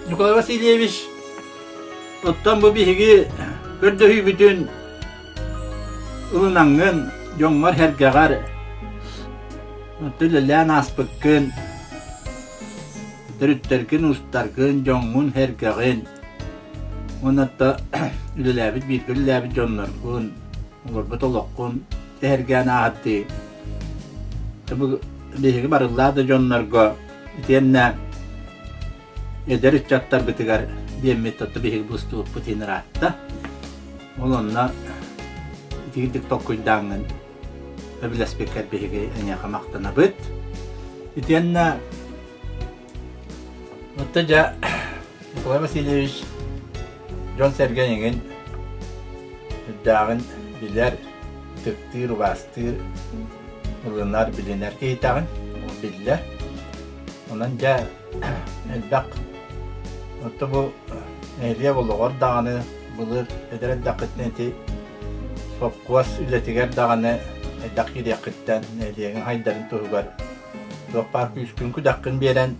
Nikolay Vasilyevich, ottan bu bihigi gördüğü bütün ılınangın jongar hergagar tülelän aspıkkın dürütterkin ustarkın jongun hergagın onatta üleläbit bir üleläbit jonnarkın olurbat olokkun hergän ahatti bu bihigi barılla da jonnarga itenne ederit çattar bitigar diemmet tatlı bihigi bustu putinratta olonna itigidik tokkuydangın öbiles bekar bihigi enya maqtana bit itienne ottaja Nikolay Vasilyevich John Sergey'in dağın biler tıktır bastır ılınlar bilinler ki itağın o biller onunca elbaq otta bu ehliye buluğur dağını bulur ederet dakıtneti Fokkuas ületiger dağını edak yedi yakıttan ehliyeğin haydarın tuğugar Dokparkı 3 gün kudakkın beren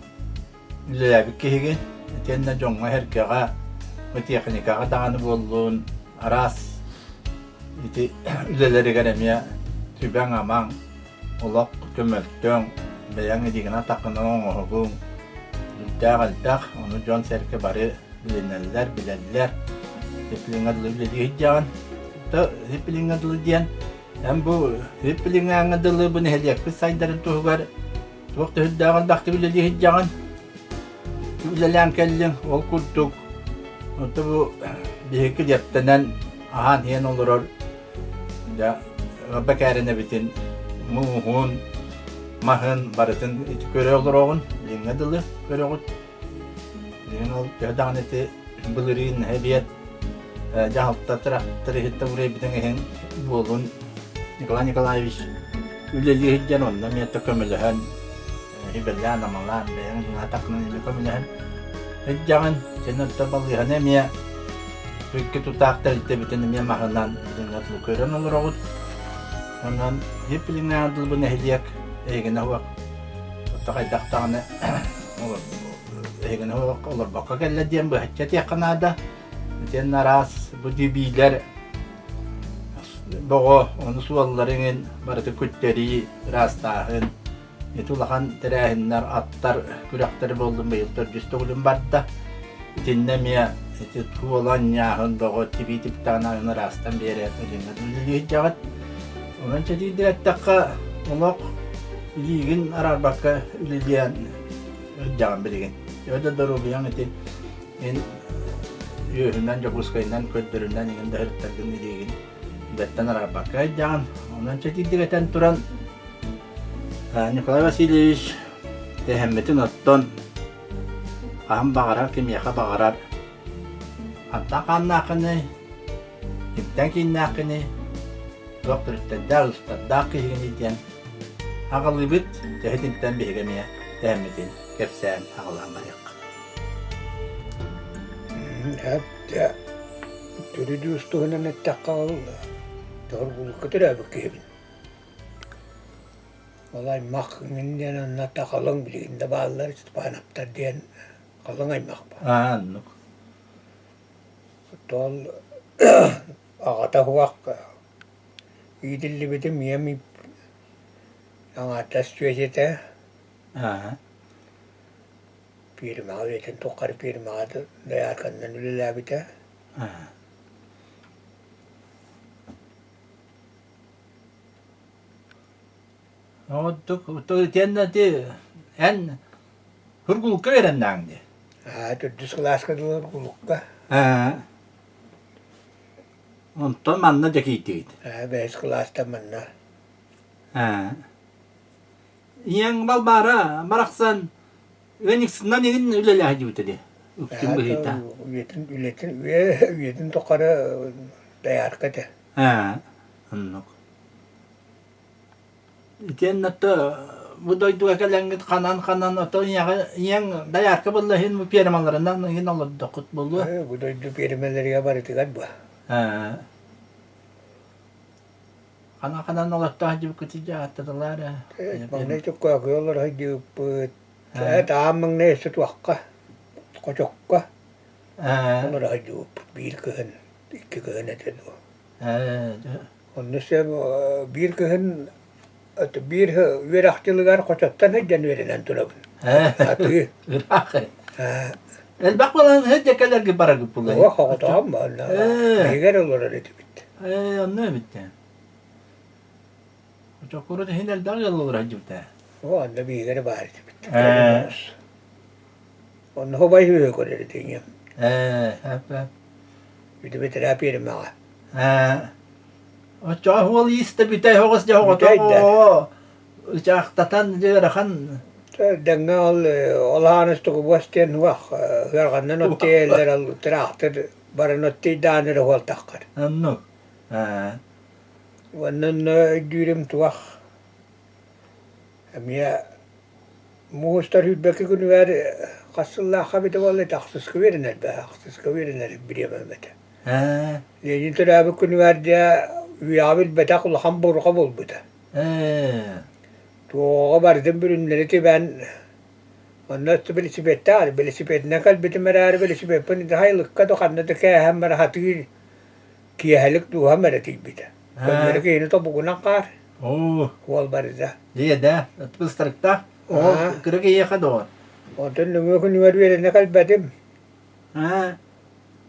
üleläbik kehigin etenne jonga herkega teknikaga dağını bolluğun aras iti üleleri garemiya tüben aman olak kömöltön beyan edigina takınan oğuğun dağıldak onu John Serke bari bilinirler bilirler hepilin adılı bilediği hiccan da hepilin adılı diyen hem bu hepilin adılı bunu hediyek bir saydarın tuğugar vakti hüddağın baktı bilediği hiccan Ülelän kellin ol kurtuk oto bu bihikil yaptanan ahan hiyen olurur da bakarına bitin muhun mahın barıtın iti köre olur oğun linga dılı köre oğut linga ol jadağın iti bılırin hebiyet jahaltta tırı hitta buraya bitin ehin bolun Nikolay Nikolayevich üleli hiccan onda miyetta kömülühen hibirlän amalan beyan ngataknan ibi kömülühen hiccan Cennet balıyhan emiye Türkiye tutakta ilte biteni miye mahınan dingatlı kören olur oğut ondan hep bilin adıl bu nehdiyek egine huak otakay daktağını egine huak olur baka kelle diyen bu haccat yakınada biten naras bu dibiler boğu onu suvallarının barıtı kütteri rastahın etulahan terehinler attar kürekleri boldum beyildir cüstüğülüm barda Dinlemiye tuğulan yağın boğu tibi tip tanağını rastan beri ödünü hiccagat onun çetiydi ettakka olak ligin arar bakka üliliyen ödüğün bilgin öde dorubiyan eti en yöhünden jabuskayından köddüründen en de hırtlargın ligin betten arar bakka hiccagan onun çetiydi eten turan Nikolay Vasilyevich tehemmetin otton Aham bağırar kim yaka bağırar hatta kannakını kimden kinnakını doktor ittedâ ustaddâ kihigini diyen ağılı bit tehdinten bihigemiye tehmetin kepsen ağılan bayak hatta türüdü ustuğunun ettakkalı doğruluk kıtırabı kihibin olay makının yanına takalın bilginde bağlılar istipanaptar diyen kalın aymak ba. Anlık. Tol ağata huak idilli bitim yemi ağata sürecete pirmağı eten tokar pirmağı dayarkandan ülelâ bite. O tiyenneti en hırgulukka verendeğindi. Düz kılaskadılır kulukka. Ondan manna jakitiydi. Beş kılasta manna. İyen balbara baraksan öniksinden egin ülelâ hacibitedi. Üktüm bihita. Üyetin tokara dayarkada. Anlık. Tiyenneti bu doyduğu kalengit kanan oto yen dayarka bullahin bu pirmalarından yen olur dokut buldu. Bu doyduğu pirmaları yabarıtıgan bu. Kanan olatta hacı kutica attadılar. Magna çok koyuyorlar hacı bu. Tamam ne süt vakka. koçokka. Ha. Onu da hacıp bir kıhın, iki kıhın ete o. Ha. Onun ise bir kıhın bir verakçılıgar koçottan hecden verilen turabın. Ha. Atı. Bırak. Ha. El bak falan hece kadar gibi para gibi O bulayım. havadan mı? Neger olur öyle bitti. Anne bitti. Çok kuru da hinel daha yıl olur hacı bitti. O anda bir yere bari bitti. Ha. Onun hobayı hüve koyarı diyeyim. Hep. Bir de bir terapi yerim bana. Ha. O çok havalı iste bitti. Hoğuz da hoğuz. Biteydi. O. Uçaktatan jerahan. Dengal olağanüstü kubastiyen vah. Hırgandan otti eller al trahtır. Baran otti danır hol takkar. Annu. Ha. Onun düğüm tuah. Emiye muhustar hübbeki günü ver. Kasıllah habite vallahi taksız kıverinler be. Taksız kıverinler biriyememete. Ha. Lejin terabi günü ver diye üyabil betakul hambur kabul bu da. Tuğa bardım bürünleri ti ben ondan sonra belisi better, belisi bet nakal beti merar belisi bet pani haylık kato kanna da kaya hem merahati ki halik du hem merati bita. Onları ki yine topu kunak kar. Oh. Wal barda. Dia dah. Atpustarikta. Oh. Ha. Kira kaya kador. Ondan nungu kuni ver nakal betim. Ha.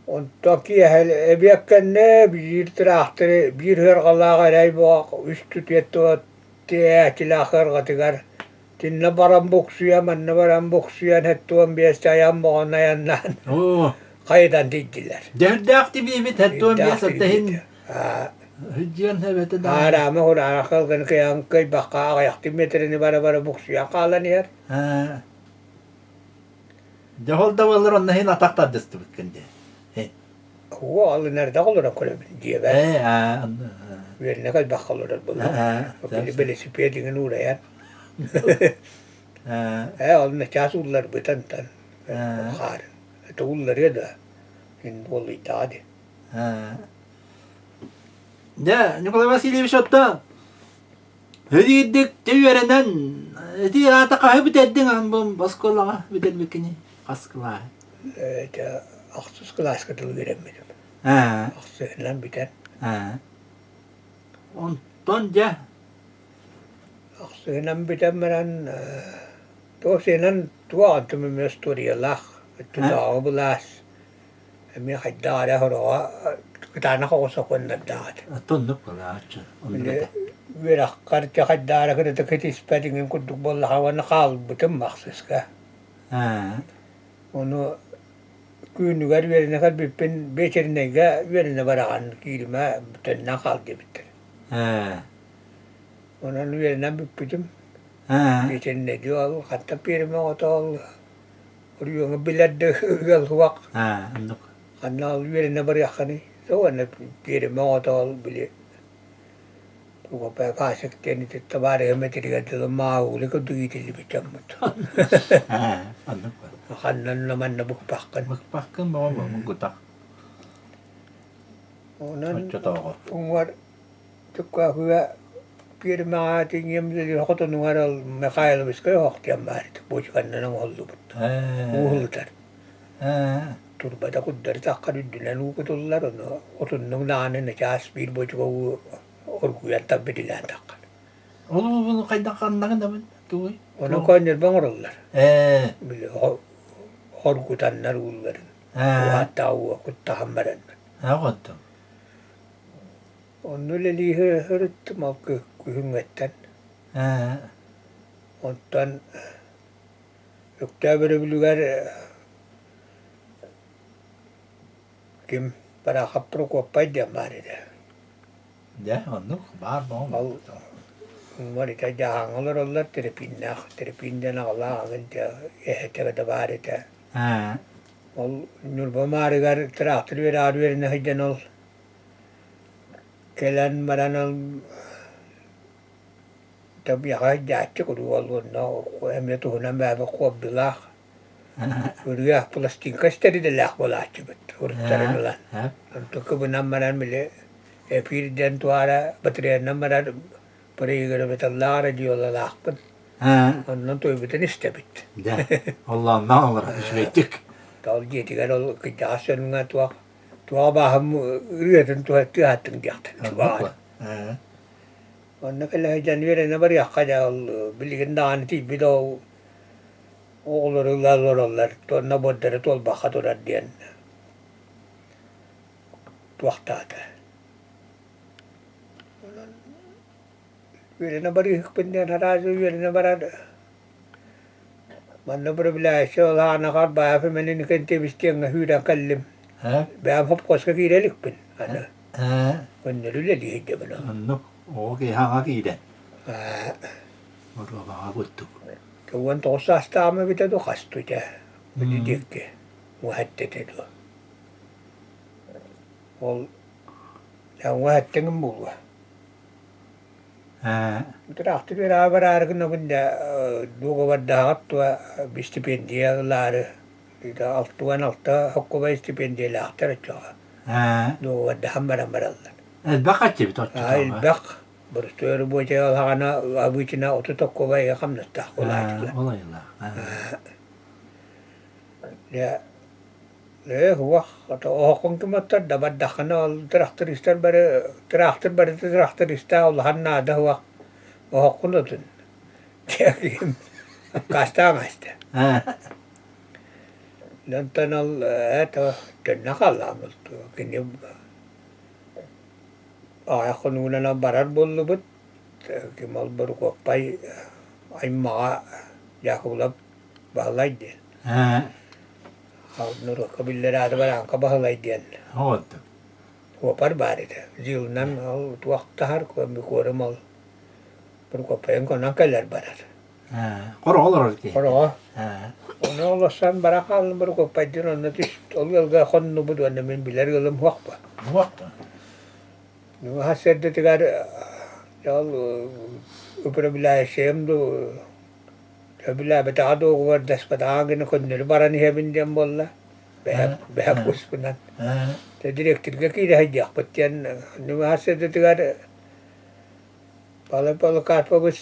Ondan ki hal ebiyakkan ne bir trahtır bir her kalağa ray bu üstü tiyetto tiyakilah katigar. Tinna baran boksuya manna baran boksuya hettuan biyasta yamma yandan Oh. kaydan diktiler. Derdi aktibi bit hattuan biasa tahin. Ha. Hüccan hebete da. Arama hor arakal kan kayang kay baka ayakti metrini bara boksuya kalan yer. Ha. Dehol da vallar onna hin atakta destu bitkende. Huwa allı nerede olur akole diye ben. Ha. Verine kal bakallar bu. Ha. Beli sipedin uğrayan. Ha. Allı çasullar bitantan. Kar. Tuğullar ya da. Hindu itadi. Ha. Ya, Nikolay Vasilyevich otta. Hadi gittik tevverenen. Hadi ata kahve biteddin ambum baskola bitelmekini. Kaskla. Ja aksız klas katıl veremedim. Ha. Aksızdan biten. Ha. Ondan ja. Aksızdan biten beren tosenan tuantım mestoriyalah. Tudağı bulas. Emi haydara horo. Kitana kosa konna daat. Aton Nikolay aç. Verak kartya haydara kırıta ketis pedingin kuduk bolla havan kal bütün maksız ka. Ha. Onu kuyunugar verine kal bipen beçerine ga verine barakan kilime bütün nakal debittir. Ha. Onun verine bipitim. Ha. Beçerine diyor hatta pirime otol. Oriyonga bilad gal huwak. Ha. Anduk. Kanal verine bariyakani. So ana pirime otol bili. Tuo pää kaasakteen nyt että vaari metriä tällä mauli kun tuitili pitämut. Ha. Anduk. Kannan naman nabukpakkan. Magpakkan ba mo munggutak. Onan Totoo. ungar tukka hyvä pirmaa tingem hotonungaral Mikael viskoi hohtian määrit. Puhuisi kannan on holluput. Ha. Uhulutar. Ha. Turbata kuddari takka nyddynä nuukutullar on otunnung naanen jaas piirboiti kou orkujan tabbedilään takkan. Olu kaydan kandan da tuy. Onan koinner bangorollar. Mille horkutan narullarin. Uhattau kuttahan märän. Ha qotto. On ylle liihe hörttöma kyhyngettän. Ha. Ottan yuktävärivlygar kim para haprokoppaidja määritä. Ja, annuk bar Al marita jahangalorollar terpinnä alaagen ja ehtävä määritä. Ha. Ol nurba maarigar trahtryör aarvyörnä hidden ol. Kelän maranol tabi hajjaatsi kudu ollut no emme tuhuna mävä kuobbilah. Uriah plastikkasteri lähvalaatsi bet urtarilla. Ha. Tukku nammaran mille pirden tuara batrien nammaran parigar betallara diolla lahpan. Ha. Onnan toivotan istabit. Ja. Allah ma olur işvettik. Tol jetigar ol kitaasönngä tuo vähän yötön työhättön tiahtan. Anno. Onna kyllä heidän yöden varjakkaja ol billigen daan tiipito oolorilla tuonna boddere tuol bakka todadien tuahtaata. Yöden varjakkaja haraasu yöden varad manna problemläise ol haanakar baafe menin kentivistianga hyydän kallim. Bäm hop koska kiirelikpin. Anna. Onnelille liihdemänä. Anno. Okei, hanga kiiden. Moro vaan kuttu. Tuon tuossa staamme mitä tuokastu ja meni tiekki. Muhättete tuo. Ol ja muhättengä mulla. Mutta rahti vielä vararkuna kun duuko vadda hattua bistipendiä laare. Niitä alttuan alta hokkuva stipendiä lähteret joo. Duuko vadda hammarammaralla. البقت بتوتو البق برستور بوجه هانا أبوجنا أتوتو ويا خمسة خلات والله يلا لا لا هو هو كم كم تدبر دخلنا تراختريستر تراختريستا والهنا ده هو كنتن كيم كاستا ماستا لأن تنال هذا تنقل عملت كني خنونا برار بولبت كمال بركو باي أي ما يأكل بهلايدين نور قبيلة راد بران كبهلايدين هو بربارد زيلنان هو توقت هار كو مكور مال بركو باي كنا كلر برار قرأ الله ركي قرأ أنا الله سان بركال بركو باي جرا نتيش أول جا خن نبض وأنا من بلار يلهم وقت Nu har sett det där upplevelsen då jag ville betala över despatagen kunde bara ni hebben dem bolla behab kuspunan det direkt till kira hajja patyan nu har sett det där pala karpabus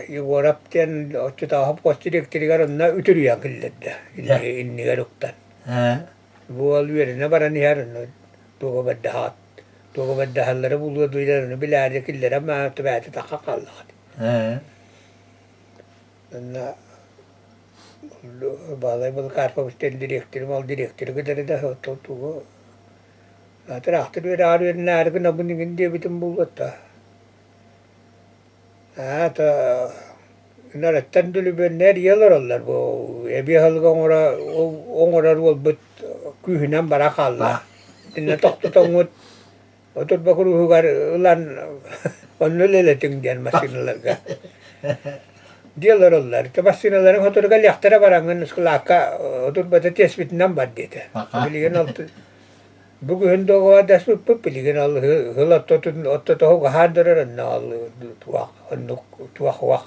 yuwarapten ochta hap kosti direkt till garna uturiya killedda inni garuktan bol verna bara ni har då badhat توقف الدهل ربول ودويلر بلاد كل رما تبعت تحقق الله أن بعض الكارفة بستل ديريكتر مال ديريكتر كده ده هو توقف ترى أختار ويرارو النار كنا بني كندي بتمبولتا تا نار التندل بالنار يلر الله بو يبي هالغورا رول بت كوهنام برا الله إن تحت تموت Otot bakuru hugar ulan onnulle tingjan masinalarga. Dia lorollar ta masinalar hotor gal yahtara barangan skulaka otot batates bit number deta. Biligen alt bugu hendo go das piligen al hulat otot ho hadrar nal tuak onnuk tuak wak.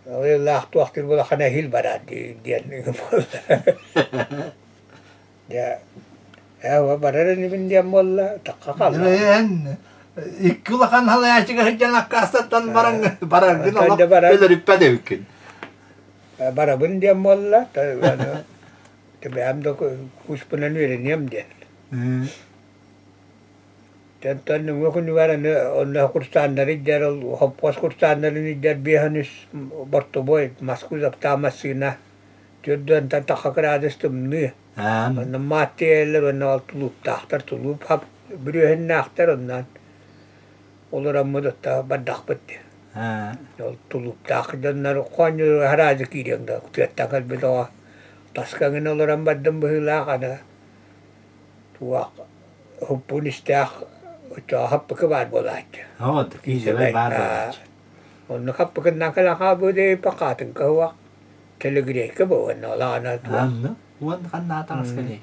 Allah tuak tirbula khana hil barad dian. Ya هو بررني من ديام ولا تقاقل يكل خان هلا يعيش هجنا كاسة بران بلا ريبادة يمكن برا من ديام ولا تبي عندك وش بنانوير نيام دين تنتن ممكن يوارن أنه كرستان نريجر وحبوس كرستان نريجر بيهنس برتبوي مسكوز بتامسينا جدا تنتخكر عادستمنيه أنا ما تيل وأنا طلوب تحتر طلوب حب بريهن نحتر النان ولا رمضة بدخ بدي طلوب تحت النار خوان هراج كيرين ده كتير تكال بدوا تسكعين ولا رمضة بهلا كذا تواق هبون استاخ وتاه هب كبار بولاج هاد كيسة بار وأنا خب كنا كلا خابودي بقاتن كهوا تلقي كبوا إنه لا أنا تواق وان خنا ترس كذي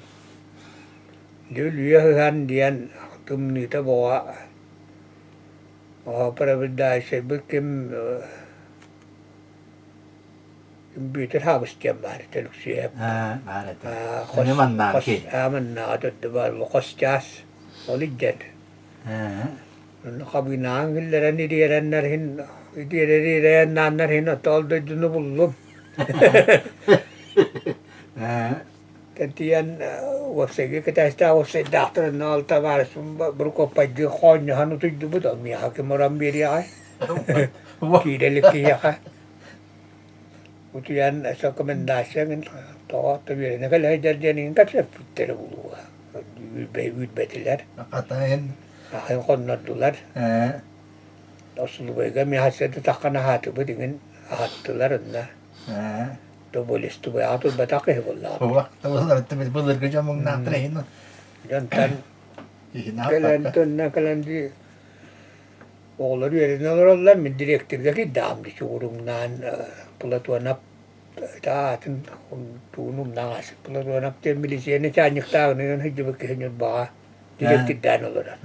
دلوقتي هنديان تمني تبوا بربدا شبكم بيتها بستجمع تلوسيه بارد أنا من ناكي من نادر دبار وقصجاس ولجد نخبينا عن اللي رني ديرنرهن ديرنرهن طال دجنو بلوم Tentian wasege ketasta waseg dahtar nal tavares berkopaj khonya hanu tuju betul mi hakim orang biria kira lekih ya Utian sa rekomendasi kan to biar nak lah jadi ni kan saya putar dulu wit betelar Nakatayin. akhir kon dolar tos lu bega mi hasil tu takkan hatu bedingin hatular na to bolis tu ba atul batake bolla Waktu wala ito bulir ko dyan mong natrain. jantan Hinapak kalan ka. to na kalan di Oğları yerine alırlar mı direktördeki dam di çukurun nan pelatuan taatin tunum nas pelatuan ap tem milisiyene çanyık tağını yan hıcı bakı hınyat bağa direktör dan alırlar.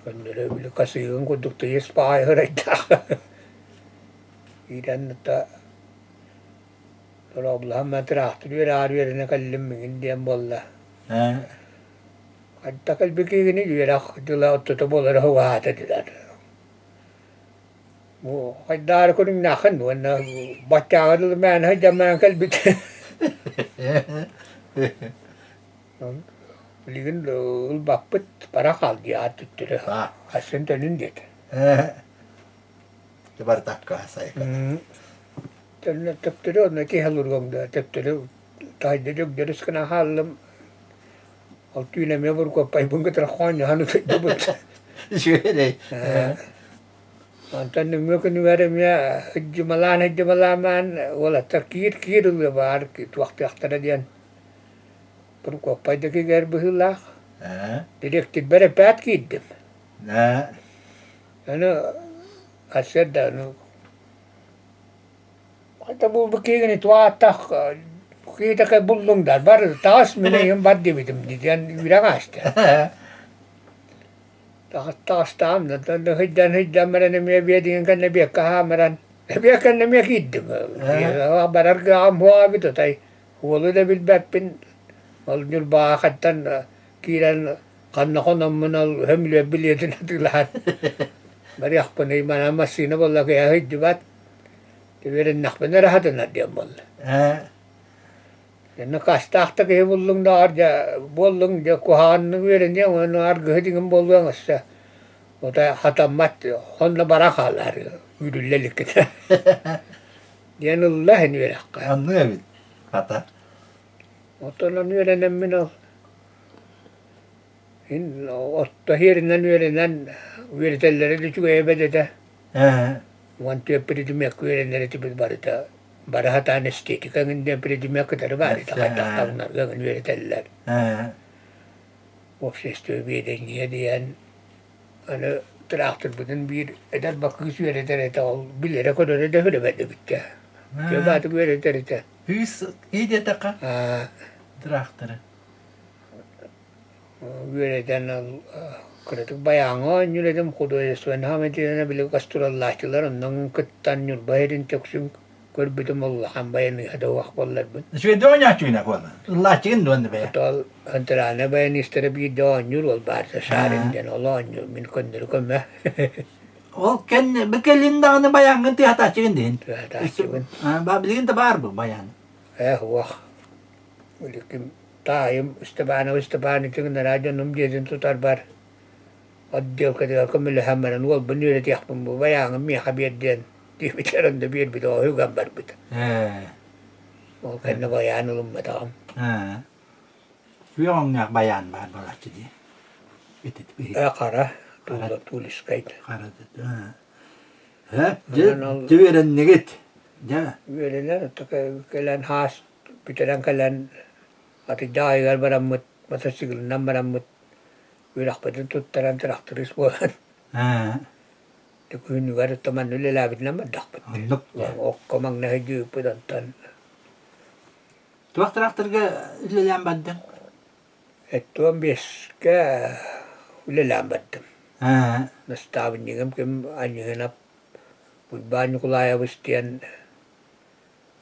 Kanları bile kasıyın kudukta yes pahay hırayda. İran ta Allah'ım matrahtır ver yerine kallim min diyen bolla. Hatta kalbiki gini diyor dila otutu bolar hava hata dilar. Bu haydar kuning nakhan wana bacağı men ha zaman kalbit. Ligin ul bappet para kaldı ya tuttu. Aslında tenin det. Coba takka saya. Tenin tuttu ona ki halur gomda tuttu. Tahde jog deris kana halam. Altına mı var ko pay bunga tra khonya hanu tuttu but. Şöyle. Antan mı ko ni verem ya hicmalan wala kir ul var ki vakti aktara diyan. Pero ko pay de ki ger bihla. Direkt bere pat gittim. Ano aşağıda ano hatta bu bakıyını tuatak kita kay bullong dar bar taas mene yung bad dibidim diyan wirang asta taas tam na hiddan maran me biadin kan nabiya kahamaran nabiya kan nabiya gittim barar gam huwa bito tay wala da bil bappin wal nyul ba katan kiran kanna ko naman al hemle biliyadin atilahan Mariak pa na yung manamasin na wala kaya hidibat. Tiwirin nakpa na rahat na diyan wala. Yan nakastakta kaya bulong na arja, bulong diya kuhaan na wirin diya, wala arga hiting ang bulong asa. O tayo hatamat, hon na barakal ari, wirulalik kita. Diyan ulahin wirak ka. Ano yun? Kata? O to na wirin namin o. Otta hirnan wirin Virtellere de chuge bedeta. Wantu epidemic wirenere tibet barita. Barahatan estate kangin de epidemic kadar barita kata tawnar kangin virteller. Ofsesto biden yedian ana traktor buden bir eder bakış viretere tal bilere kadar de hüle bedde bitti. Kebat viretere te. Hus ide taka? Traktörü. Vireten al Karatuk bayangan nyuledem kudo eswen hametina bilu kasturallahtilar nang kettan nyur bahirin taksum korbitum Allah bayan hada waq wallar bun Şöyle donya çuyna kola. Allah çiğin dondu be. tal antarana bayan istere bi do nyur wal barta sharin den Allah nyur min kondur komme O kendi bekelin dağını bayangın ti hata çiğin din. hata chibun Babiligin de var bu bayan. waq ulikim taim istabani tingna raja num jedin tutar bar Addiyo kaya kami hamaran wal banyo tiyakpon mo bayang mi habiyad din di bitaran da biyad bito ho gambar bito o kaya bayan ulum matam Yung nga bayan ba wala çidi. Bitit. kara tulis kayt Kara dedi. Ceveren ne git. Ja. Yöleler kalan has bitaran kalan ati dahigar baramut matasigil na maramut Wirak pa din tutaran traktoris po. Di ko yung lugar at taman nilalabit naman dakpat. O kamang nahidyo po dantan. Tuwak traktor ka ilalambad din? Ito ang bis ka ilalambad din. Nastavin niya kim anyo hanap. Banyo ko laya wistiyan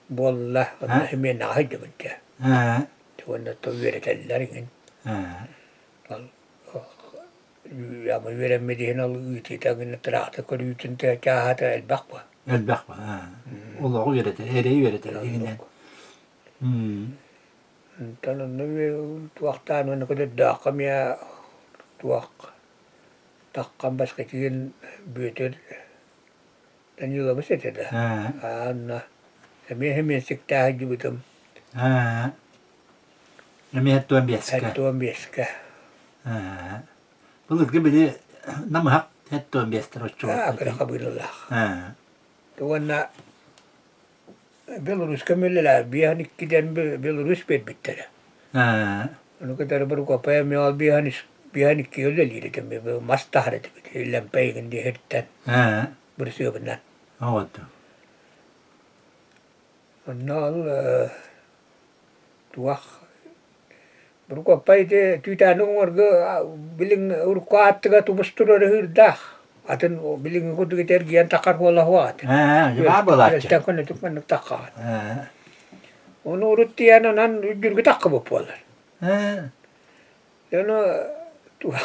bola at nahimya nakahidyo man siya. Tuwan na ito wiritallaringin. Ama veremediğin al ütüden trakta koruyutun te kağıta elbak bu. Elbak ba. Ulu öğretir, ereği öğretir. Tanın tuaqtaan on kududdaaqam ya tuaq taqqam başka kiin büyütür dan yula besetede. Anna hemen siktää jubutum Miehet tuon bieska. tuon mieska. Pulut gibi nama hak het tuon biesta rocho. Kyllä kabilallah. Tuonna Belarus kamilla bihanikiden Belarus bedbittele. No kadar baru ko pa mi al bihanik yolle liidet me mastahret illan peigen di hettan. Bersöbnan. Oottu. Nol tuah baru ko pa ite tuitan ngorga biling urqaatga tumustur rehirdah. Aten biling ko tuiter gian takar wala wat. Ya balat. Ya kan itu kan takar. Ono uruttian nan jurga takka pola. Jono tu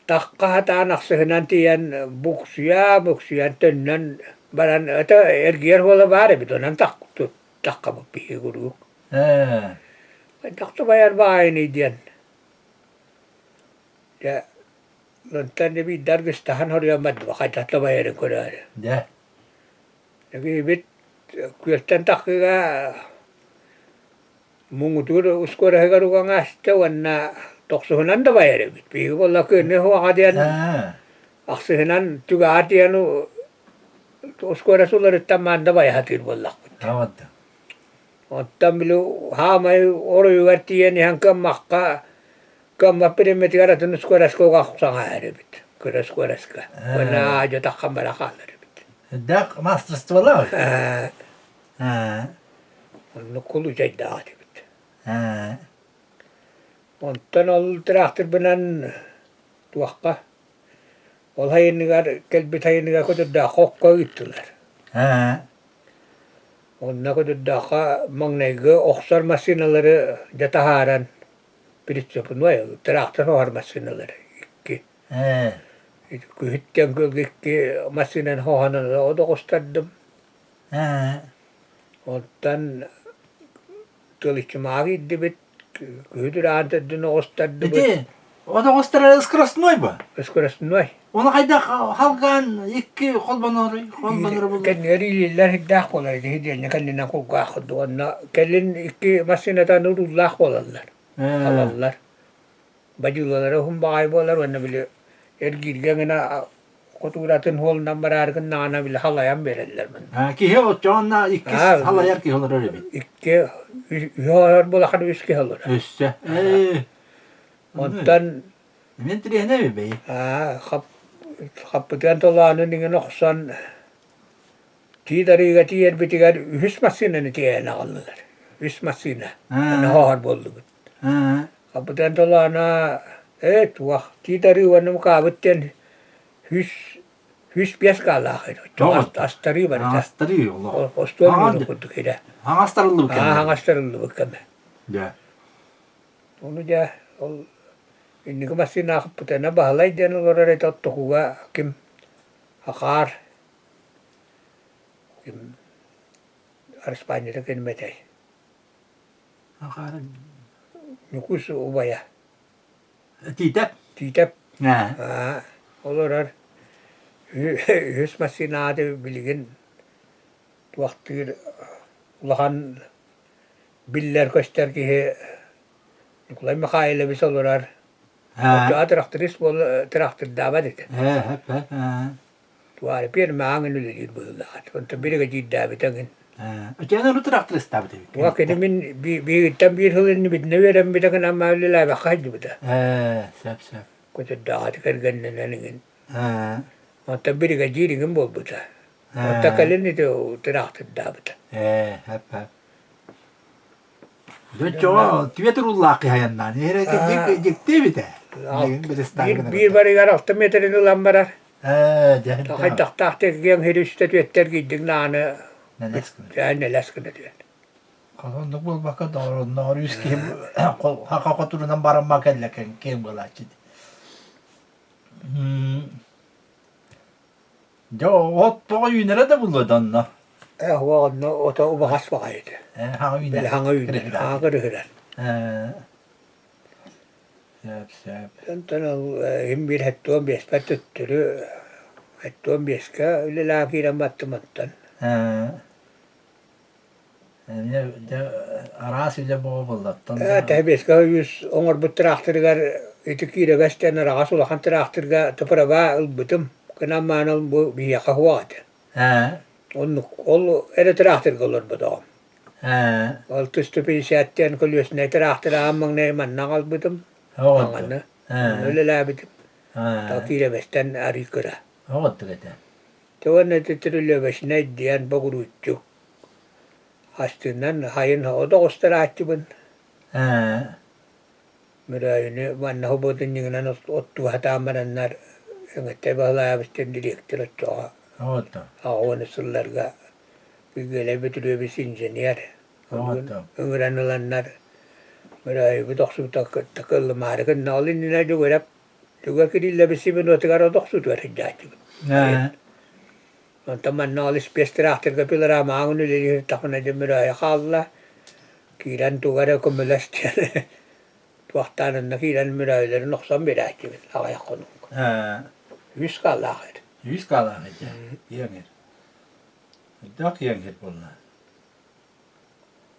takka ta anak sehnantian buksia tennan baran ata ergier wala bare bitonan takka pi guru. Takto bayar bae ni dian. Ya Lontan dia bidar gestahan hari amat bakai tatla bayar ko dah. Ya. Jadi bit kuiltan tak ke mungutur usko रहेगा रुका ngasta wanna toksohanan da bayar bit. Pi ko la ke ne ho adian. Aksehanan juga adianu usko rasular taman da bayar hatir bolla. Oottu. Ottamilu ha mai oro yugartian yang ke makka Kamma pidemmet garatun skorasko kaksanga erebit. Skoraska. Wana ajo takkambara kalerebit. Dak masters tuolla. No kulu jayda erebit. Ontan ol traktor benan tuakka. Ol haynigar kelbit haynigar kotodda kokko yittular. Onna kotodda ka mangnayga oksar masinaları jataharan. Piritse pun vai traktor harmasinalar ikki. Kyhittiän kylkikki massinan hohanan odokostaddum. Ottan tulitsi maagiddibit kyhytyrääntedyn ostaddum. Iti, odokostara skrast noiba. Eskuras noi. Ona kayda halkan ikki kolbanori bu. Kan erililler hiddah kolar hidden kannina kuqaqdu anna kellin ikki massinatan urullah kolallar. Halallar. Bajular hum baay bolar wanna bile ergirgena koturatın hol number argın nana bile halayam verirler man. Ki he o çonna ikki halayar ki holar öyle bit. İkke yoğur bola kan üski halar. Üsse. Ondan Mentri ne mi bey? kapıdan dolanın ingen oksan tidariga tiyer bitigar hüsmasinen tiyene alırlar. Hüsmasine. Ne hor boldu. Kapıdan dolana tuah tidari vanım kabetten hüs pias kalah. Astari var. Astari Allah. Ostol mu kutu kida. Hangastarıldı bu kemer. Hangastarıldı bu kemer. Ya. Onu ja inni ko masina kapıdan bahalay den olorare totto kuga kim akar kim Arspanya'da kelmetay. Akar. Nukus ubaya. Titap. Titap. Ha. Olorar. Hüs masinade bilgin vakti ulahan biller göster ki Nikolay Mikhail'e bir olorar. O traktörist bol traktör davet etti. Hep. Tuare bir mangın öyle bu lat. Onta bir gecik davet edin. Öteden o traktörist davet etti. Bu akşam bir tam bir hılını bir ne veren bir takın ama öyle la bakaydı bu da. Sep. Koca davet kergenden neningin. Onta bir gecik bol bu da. Onta kaleni de traktör davet. Hep. Yo, Twitter-ullaki hayandan. Hereke ciddi bir de. Bir bari gar 6 metrenin ulan barar. Cahil. Tahtek yang hirüste Twitter giddik nane. Neneskin. Ne leskine diyor. Kalonda bul baka doğru. Doğru yüz kim. Haka koturundan baranmak elleken. Kim bu laçid. Yo, ot boğa yünere de buldu anna. Huo on ota ubahas vakaydı. Hangi Böyle hangi kırıhılar. Sep. Sen hem bir hettuan bespat tutturu. Hettuan beska öyle lakiren battımattan. De arası bile boğuldattan. Teh beska yüz onur bu traktörler etikire gasten ragas ulakan traktörga tıpıraba ılbıtım. Kına manal bu bir yaka huvadı. Ol ere traktör olur bu da. Ol tüstü pisatten kulüs ne traktör amang ne manna ılbıtım. Anganı. Öyle labitim. Takire besten arikıra. Oldu gede. Tuonne titrille besne diyan bagurucuk. Astından hayın o da ostaraatçıbın. Mürayını manna hubudun yingnan ottu hatamaranlar. Engette bahlaya besten direktör ottuğa. Oldu. Ağını sıllarga. Gügele bütülüyor bir injener. Oldu. Ömranılanlar. Mürayı bir doksu takıllı marikın nalin nina dügerap. Düger kirille besibin otıgar o doksu tuvarıcağıcıbın. Teman nalis pesteraahtir kapilera maangun yli tahna jemira khalla kiran tugara kumulastian tuahtanan nakiran mirailer noqsan berachi laga yaqonu yüskalla akhir 100 kalan gede. Yenger. Dak yenger bunlar.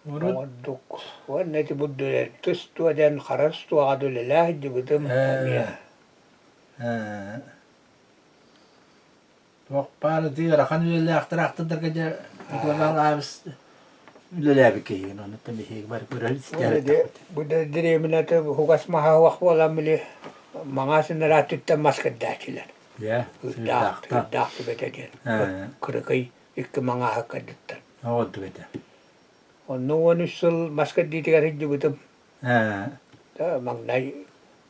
ودك ونتي بدو تستو دان خرستو عدو لله جبتم Tuokpaala tiedä, kan ylle ahtarahta tarkaja kuulla aivas ylle läpikin on, että mihin varkuudessa tiedä. Buddha dirimina te hukas maha waqwala mili mangasin raatutta maskaddaachila. Ja, Daahtu betadien. Kırıkay ikki manga hakkaduttan. Oldu gede. On nuonusul maskaddiitigar hijjubutum. Ta magnay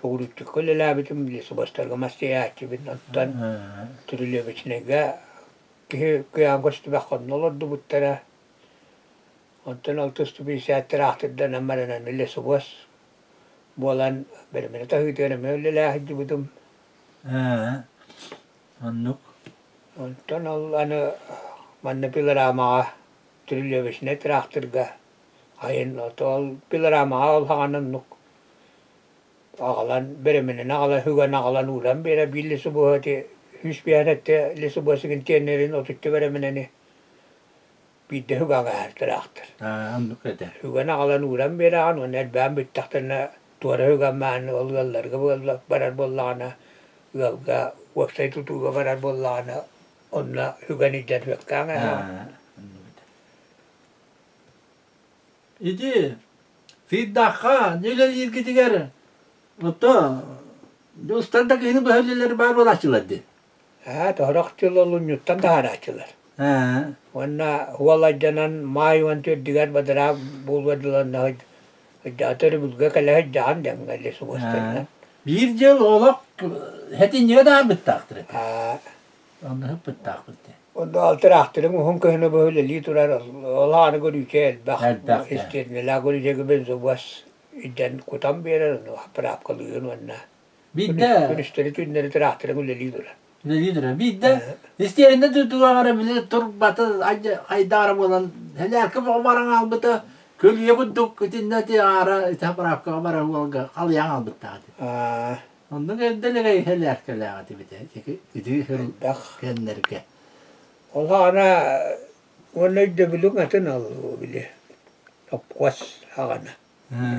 Puhuttikkoille läbitum lisubastarga mastiaachibin ottan turulevichnega kiankosti vaqqonnolordu buttara ottan altustu bisaattiraahtiddan amaranan lisubas bolan bermene tahitiana meille lähijjubutum Annuk. ottan allana manna pilaraamaga turulevichnet raahtirga ayin otol pilaraamaga olhaganannuk Ağalan bereminen ağalan hügan ağalan uğran bere billi subuhati hüsbiyanette lisubuhasikin tiennerin otutti beremineni bidde hügan äärtirahtır. Annuk gede. Hügan ağalan uğran bere anu nelbään bittahtanna tuora hügan mään olgallarga barar bollana ylga uaksai tutuga barar bollana onna hügan idden hyökkään İdi. Fiddakka, neler yirgitiger. Mutta dostandaki yeni böyleleri var olaşıladı. Tohrakçıl olun yuttan taharaçılar. Onna huvalajjanan maayuan tüddigar badara bulvadılan hıcatırı bulga kala hıccan dengali subastarına. Bir yıl olak heti niye daha bittaktır? Onu hep bittaktır. Onda altı rahtırın muhum köyüne böyle liturar olağanı görüyce elbaq. İstedine la görüyce ben subas. İden kutam berer no haprak kalıyor onna. Bidde. Günüsteri tünleri trahtırın öyle lidurar. Lidur. Bidde. İsteyerinde tutuğara bile turbatı aydar olan helal o varan albıta kölye budduk tinati ara haprak kamera olga kalyan albıta. Ondan dele helal kalagati bide. Idi hel kennerke. Olağana onna de bilung atın al bile. Topqas hagana.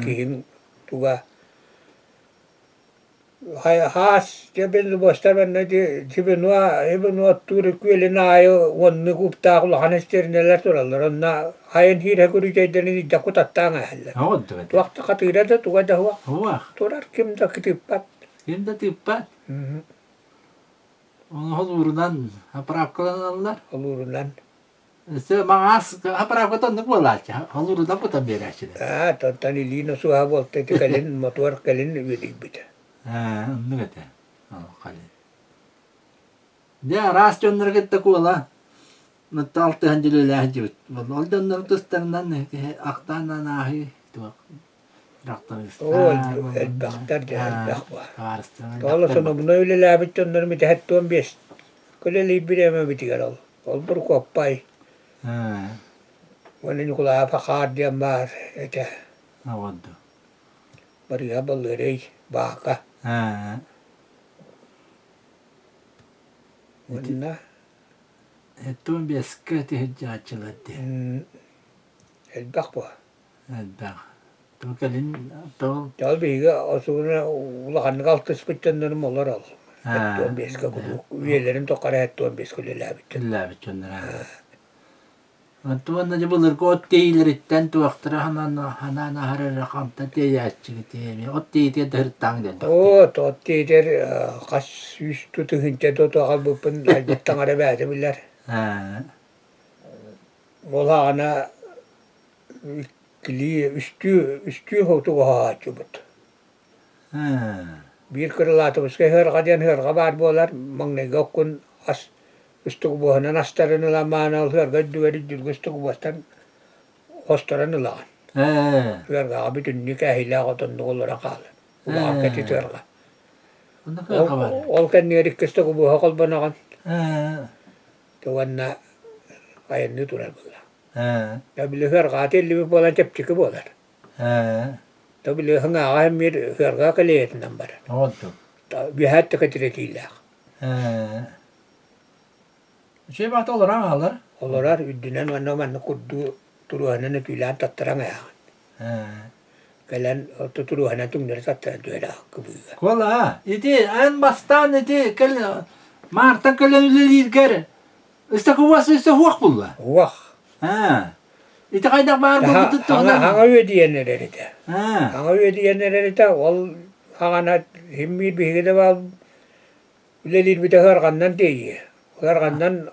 Kihin tuga haas jebel bostar ben de jibinua tur kuele nayo wonne kupta hanestir neler sorallar onna hayen hire kuri jedeni jakutattanga halla Oldu gede. Tuaqta qatira da tuga da Huwa. turar kim da kitippat. Kimde tippa? Onu huzurundan haprak kalanlar. Olurundan. Se mangas haprak katan ne bolacha. Huzurundan bu tabi beraçı. Tantani lino suha volte te kalin motor kalin vidik bita. Ne gede. Kale. Ya ras çöndür gitti kola. Nataltı hancılı lahcıt. Ondan da tustandan ne aktandan ahi. Tuak. Elbaqtar da elbaqwa. Talla sonu bunu öyle labit çöndür mi tehettuan best. Kule libireme bitigar ol. Ol bur koppay. Ha. Onun kulağa fakar diye var. Ete. Ha oldu. Barıya balları baka. Ha. Onunla. Etton bir skati hicacıladı. Elbak bu. Elbak. Tokalin tol. Dal beyge asuna ulakan kaltı sıkıntından molar al. Ha. Etton beska kulu. Üyelerin tokara etton beska lelabit. İlla biçonlar. Tuanna jabulur ko otteileritten tuaktara hanana harar rakamta teyatçıgı teyemi. Otteyte dırtang den. O totti der kas üstü tühünte toto kalbıpın ayıttan ara bäde biller. Ha. Ola ana kili üstü hotu haçubut. Ha. Bir kırılatı başka her kadın her kabar bolar mangne gokun as üstü buhana nastarını la manal her gaddu veri üstü buhastan hostaranı la. Ha. Her ga bütün nikahıyla kadın dolara kal. Ulan keti terga. Onda kaya kabar. Ol kan nirik üstü buha kalbana kan. Ha. Tuanna kayan ni turar bola. Ha. Tabi her katil libi bola cepçiki bolar. Ha. Tabi hanga ahmir her ga kaliyet number. Oldu. Bir hatta katiretiyle. Ha. Şey bahtı olur ha alır. Olarar üddünen manna kuddu turuhanana tüylan tattıran ya. Ha. Kalen turuhanana tümleri tattıran tüyla kıbıya. Kola. İdi en bastan idi kal Marta kalen ülelir gere. İşte kuvası işte huak bulla. Vah. Ha. İdi kaynak var bu tuttu Hanga ödeyenleri de. Ha. Hanga ödeyenleri de ol hangana himmir bir higede var. Ülelir bir de hırgandan deyi. Hırgandan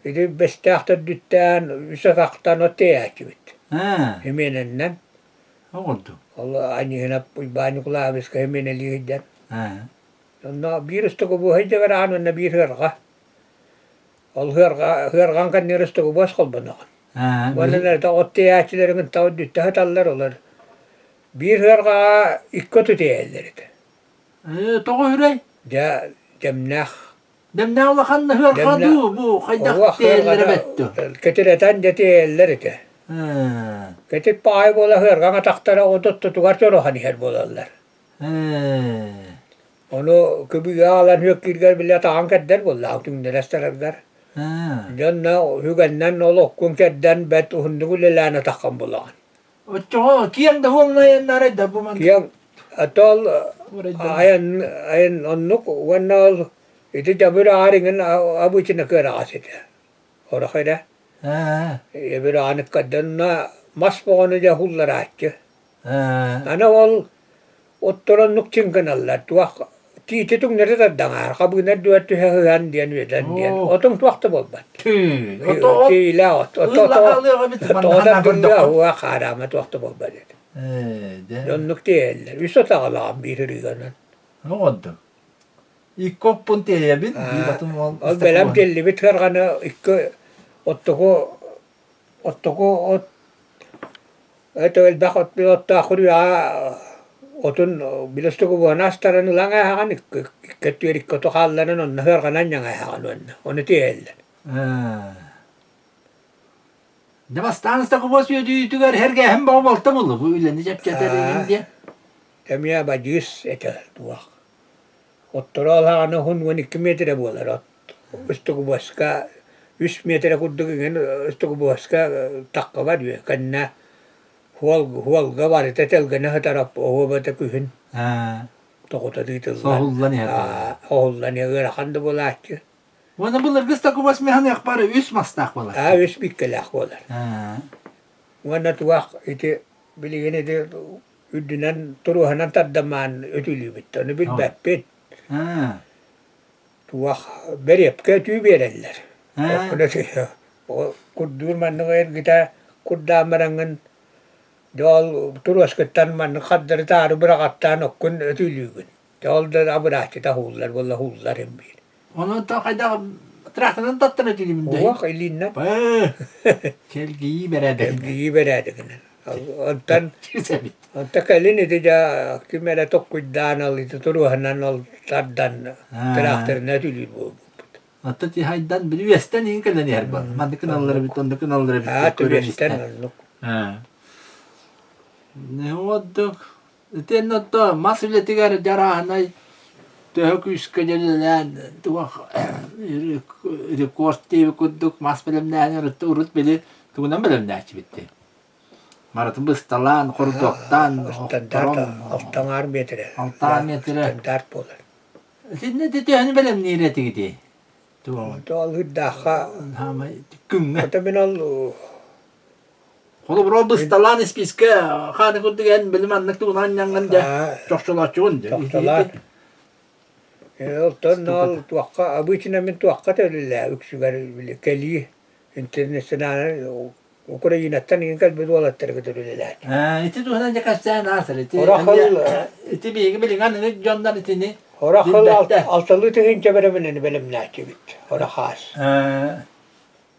idi bestahta dütten üsakaktan o teyaki bit. Ha. Hemenenden. Oldu. Allah aynı hena bani kulağı biska hemeneli hidden. Ha. Ondan bir üstü bu heyde var anında bir hırga. Ol hırgan kan bir üstü bu baş kalbana. Ha. Wannan da otteyatçıların tav dütte hatallar olur. Bir hırga ikko tüteyelleri de. Toğu hürey. Ja demnah. Demne Allah'ın da hür kadu bu kaynak değerleri bettu. Ketireten de teyelleri de. Ha. Ketir pay bola hırga taktara odot tutugar çorohani her bolallar. Ha. Onu kübüge alan hükkirger bile tağın kedder bolla. Altın deresterler. Ha. Janna hügenden olokkun kedden bet uhundugu lelana takkan bolan. O çoğu kiyang da huang na da bu man. Kiyang atol ayan onnuk wannal itu jabir aringen abu china kera asite. Ora kayda. Ha. Ebir anik kaddanna maspoğunu ja hullar atçı. Ha. Ana ol ottoran nuk çinkanallar. Tuak tiiti tung nere daddangar. Kabına duattu hehan diyen vedan diyen. Otung tuakta bolbat. Tüy. O Tila ot. kalıyor bir zaman. Oda dunya huwa karama tuakta bolbat. De. Yonnuk diyeller. Üstü tağalan bir hırganan. Ne oldu? İlk kopun diye bin. Ol belam telli bit hırganı ikki ottoku el bakot bir otta kuruya otun bilostuku bu anastaran langa hagan ikki tüyerik koto kallanan onna hırganan yanga hagan onna. Onu diyeller. Ha. Ne bastanısta kubos tüger herge hem bağbalta mı bu üleni cepçeterin diye. Temya bacıs ete tuak. Ottoral hagan hun 2 metre bolar ot. Üstü başka 3 metre kuddukken üstü başka takka var ya kanna huol gavar tetelgene hatarap o bata kühün. Ha. Tokota ditil. Sohullan ya. Sohullan ya gara kandı bolatçı. Bana bunlar kısta kubos mehan yakbarı üst mastak bolar. Ha üst bikkelak bolar. Ha. Wana tuak iti biligene de üddünen turuhanan taddaman ötülü bitti. Onu bil beppet. Ha. Tuak berepke tüy vereller. Ha. O kuddur manıgayır gita kuddamarangan Jol turus ketan man kaddar taru bırakattan okkun ötülügün. Jol da abıraçı da hullar valla hullar embir. Onu da kayda traktanın tattına dilim de. Uvak ilinna. Kelgiyi berede. Elgiyi beredikinen. Ontan Güzel. onta kalin iti ja kimera tokkuddaan oli turuhanan ol taddan traktorina ötülü bu. Hatta ti haydan bir üyesten in kelen yer var. Mandı kanalları bit, onda kanalları bit. Ha Korean tübesten isten. annuk. Ha. Ne oldu? Ten notto masületi gar jarahana tök üskeceler tuak rekord TV kuduk mas bilimden urut bili tuğundan bilimden bitti. Maratın bıstalan, kordoktan, Standart alttan metre. 6 metre. Standart bolar. Siz ne dedi hani bilim nireti gidi. Tuğun. Tol hüddaha. Ama künge. Ota bin al Kolu bro bıstalan ispiske. Hani kuduk en bilim anlık tuğunan yangan da. Çok çolaşçun. Tohtalar. Oltan al tuakka. Abıçına min tuakka tölülle. Üksügar bile. Keli. Internasyonel. Okura yinattan inkal bir dolatları götürüleler. İti tuğunan kaç tane asır. İti bir bilin anını jondan itini. Orakal altalı tühün çebereminin bilimler çevit. Orakaz.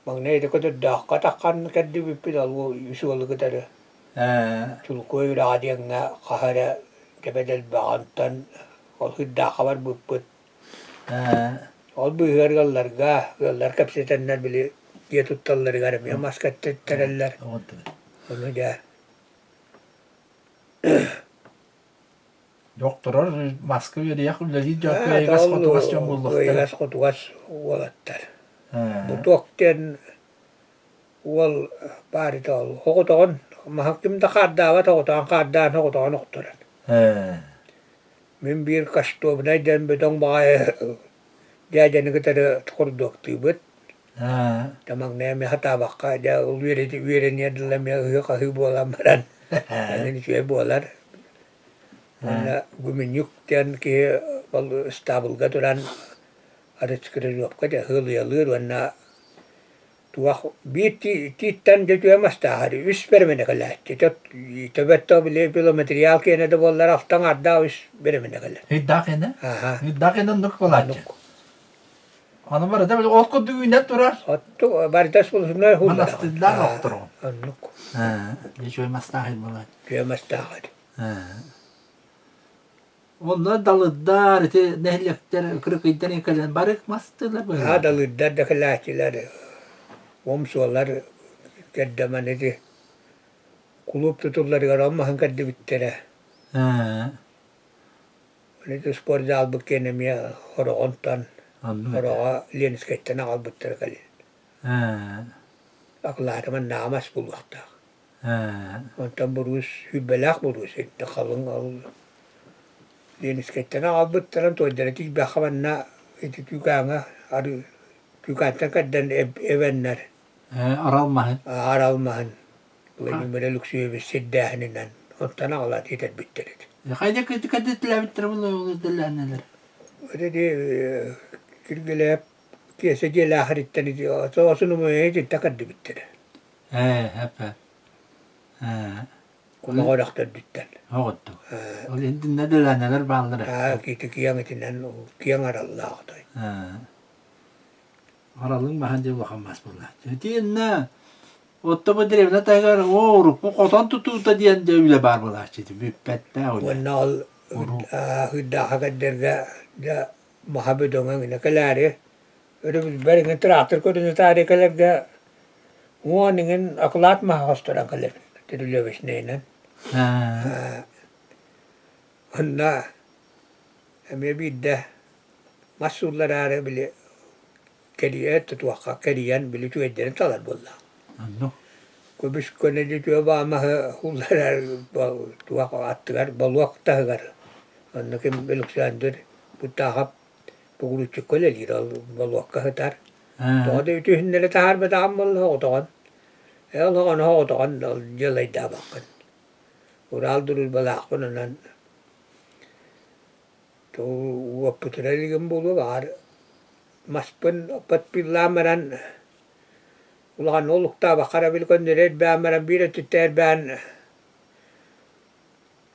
Bang neydi kadar dağka takkan kaddi bipil al bu yusualı kadarı. Tulkoy radiyanga kahara tebedel bağantan ol hüddaqa var bıppıt. Ol bu hırgallar kapsetenler bile diye tuttalları garım ya maskat ettireller. Onu da. Doktorlar maske veriyor. Kulları cakıyor. Egas fotoğrafçı bulduk. Egas fotoğraf olatlar. Bu dokten ol bari tal. Hoqoton mahkim da qaddawa toqtan qaddan hoqoton oqtoran. Men bir kasto binaydan betong bae jajani ketara tukurdok tibet. Tamang neme hata bakka ja wireni dalam ya qahi bolamaran. Ani cuy bolar. Ana guminyuk tian ke bal stabil gaturan ada sekere yok kada hılıyalır wana tuah biti titan jaju mastahari üs bermene kala tetot tebetta bile kilometriyal kene de bollar aftan adda üs bermene kala Hiddakene? Hiddakene nuk kolacı. Anı var da böyle ot kodu günden durar. atto baritas bolsunlar hul Manastırlar okturu. annuk Ne şöyle mastahil bulan. jaju mastahari Onlar dalıdar, nehlekler, kırıkıydan yıkılan barık mastılar böyle. hadalı dadda kalaçiler omsolar keddaman edi kulup tuturlar garamma kaddi bittere Ini sport dal bekene mia horo ontan horo lien sketena al bitter kali aklar man namas bulwakta ontan burus hübelak burus it kalın al lien sketena al bitteran to dereti bakhamanna itu tukanga adu tukatan kaddan evenner Aralmahan. aralmahan lagi mere luksü ve siddahninan ontan ala titet bitteret Kayda kadetler bitter bunu neler. öyle de kirgelep kese gele ahiritten diyor. Soğusunu mu yedi takaddı bitti. Hep. Kuma oraktan bitten. Oldu. O hindi neler bağlıdır. Kiti kiyang itinan kiyang arallah tay. Aralığın bahane bakamaz bunlar. Diyenle otta bu direvne taygar oğru bu kotan tutu da diyen de öyle var bunlar. Bir pette öyle. Wanal hüdda hakat derga da muhabbet ongan ina kalare. Öyle bir berin traktör kodunu tari kalega. Muaningen aklat mah hostoran kalega. Tidulya vesneynen. Anna ame bidda masullar are bile kediye tutuaka kediyan bile tu edden talar bolla. Anno. Kubis kone de tu ba ma hullar tuaka atgar balwak tahgar. Anna kim beluksandur putahap pugulu chikole liral balwak kahtar. To de tu hinnele tahar betammal hoton. El hoton jelay dabakan. Ural durul balak konan to waputrali gambulu var maspen pat pilamaran ulan olukta bakara bil kondiret bamaran bir titer ban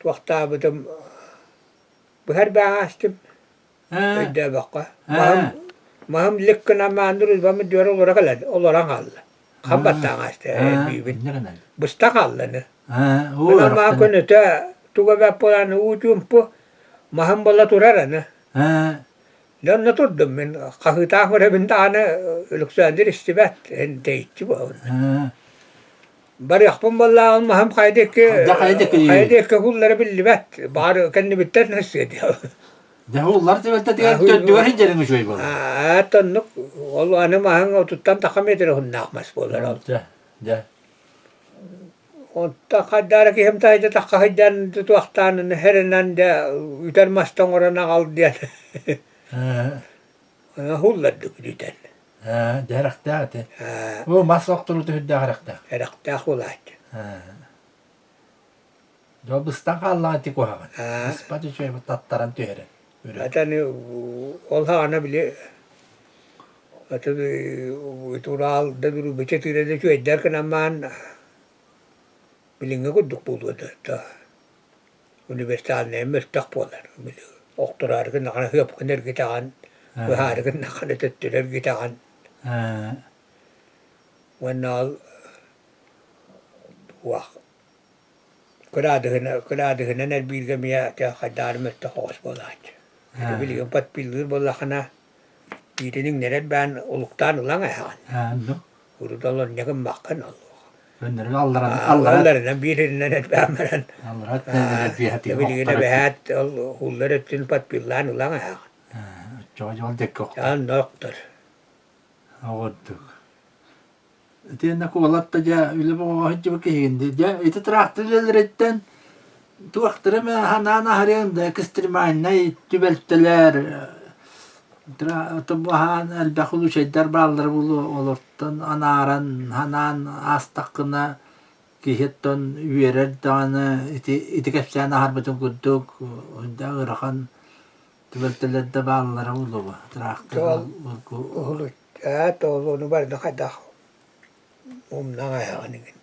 wakta bedem bahar baastim edda baqa maham lekkana mandurul bam diyor olaralan olaran hal khambatta ngaste bustakallane ma koneta tuga bapolan ujumpo maham bala turarana Ne tuttum ben kahıtağ var ben tane Alexander istibet en teyitçi bu. Ha. Bari yapım vallahi almahım kaydek kulları billi bet. Bari kendi bitter nesiydi. De hullar tebette diğer dördüğer hincerin şöyle böyle. Tonluk ol anı mahın o tuttan takametre hunnakmas bolar ol. De. Otta kaddara ki hem tayda takahiddan tutuaktan herinden de ütermastan orana kaldı diye. Ha. Hulladık düten. Ha, derekte te. O masok turu te hüdde harekte. Erakta hulat. Ha. Do bıstan kallan ti kohagan. Ha. Ispatı şöyle tattaran tühere. Atani olha ana bile atı itural da duru beçetire de şu ederken aman bilinge kuduk buldu da üniversite mestak polar bile oktorar kan ana hep kener gitan ve har kan kana tettiler gitan Ha. wanal wah kuradı ne bir gemiye ta kadar mestak hoş bolat bile pat bilir bolakana birinin nere ben oluktan ulan ayhan Ha, no. urudalar ne kan bakkan Allah Önleri Allah'ın Allah'ın birinden et beğenmeden. Allah'ın bir hati. Bilgine behat hullar ettin pat billan ulan ayhan. Çocuğun dekok. Ya noktur. Ağırdık. Tiyanna kuolatta ja yle bu hacı bakıydı. Ja ite trahtırlar etten. Tuaktırma hanana hariyanda kıstırmayın ne tübeltteler. Tabahan elbakulu şeyler bağlar bulu olurtan anaran hanan astakına kihetton üyerer dağını iti kapsana harbetun kudduk da ırakan tübeltteler bağlar bulu traktör Hulu ya tolu nu bar da kada. Nang ayhan ingin.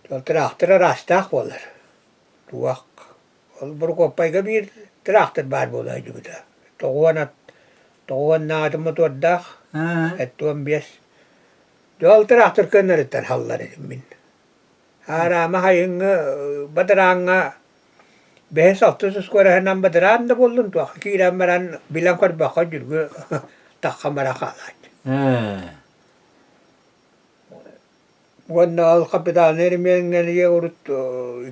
Tol traktör rastak bolar. Tuak. Ol berkopay ka bir traktör bar bolar juga. Toğuan na adım tuaddak. Ettuan bias. Tol traktör keneretan hallar edin min. Hara mahayın badaranga behes altısı skora hemen badaran da bollun tuak. Kiran meran bilang kod bakal juga takka marakalat. Wanna kapitan erimen ngene urut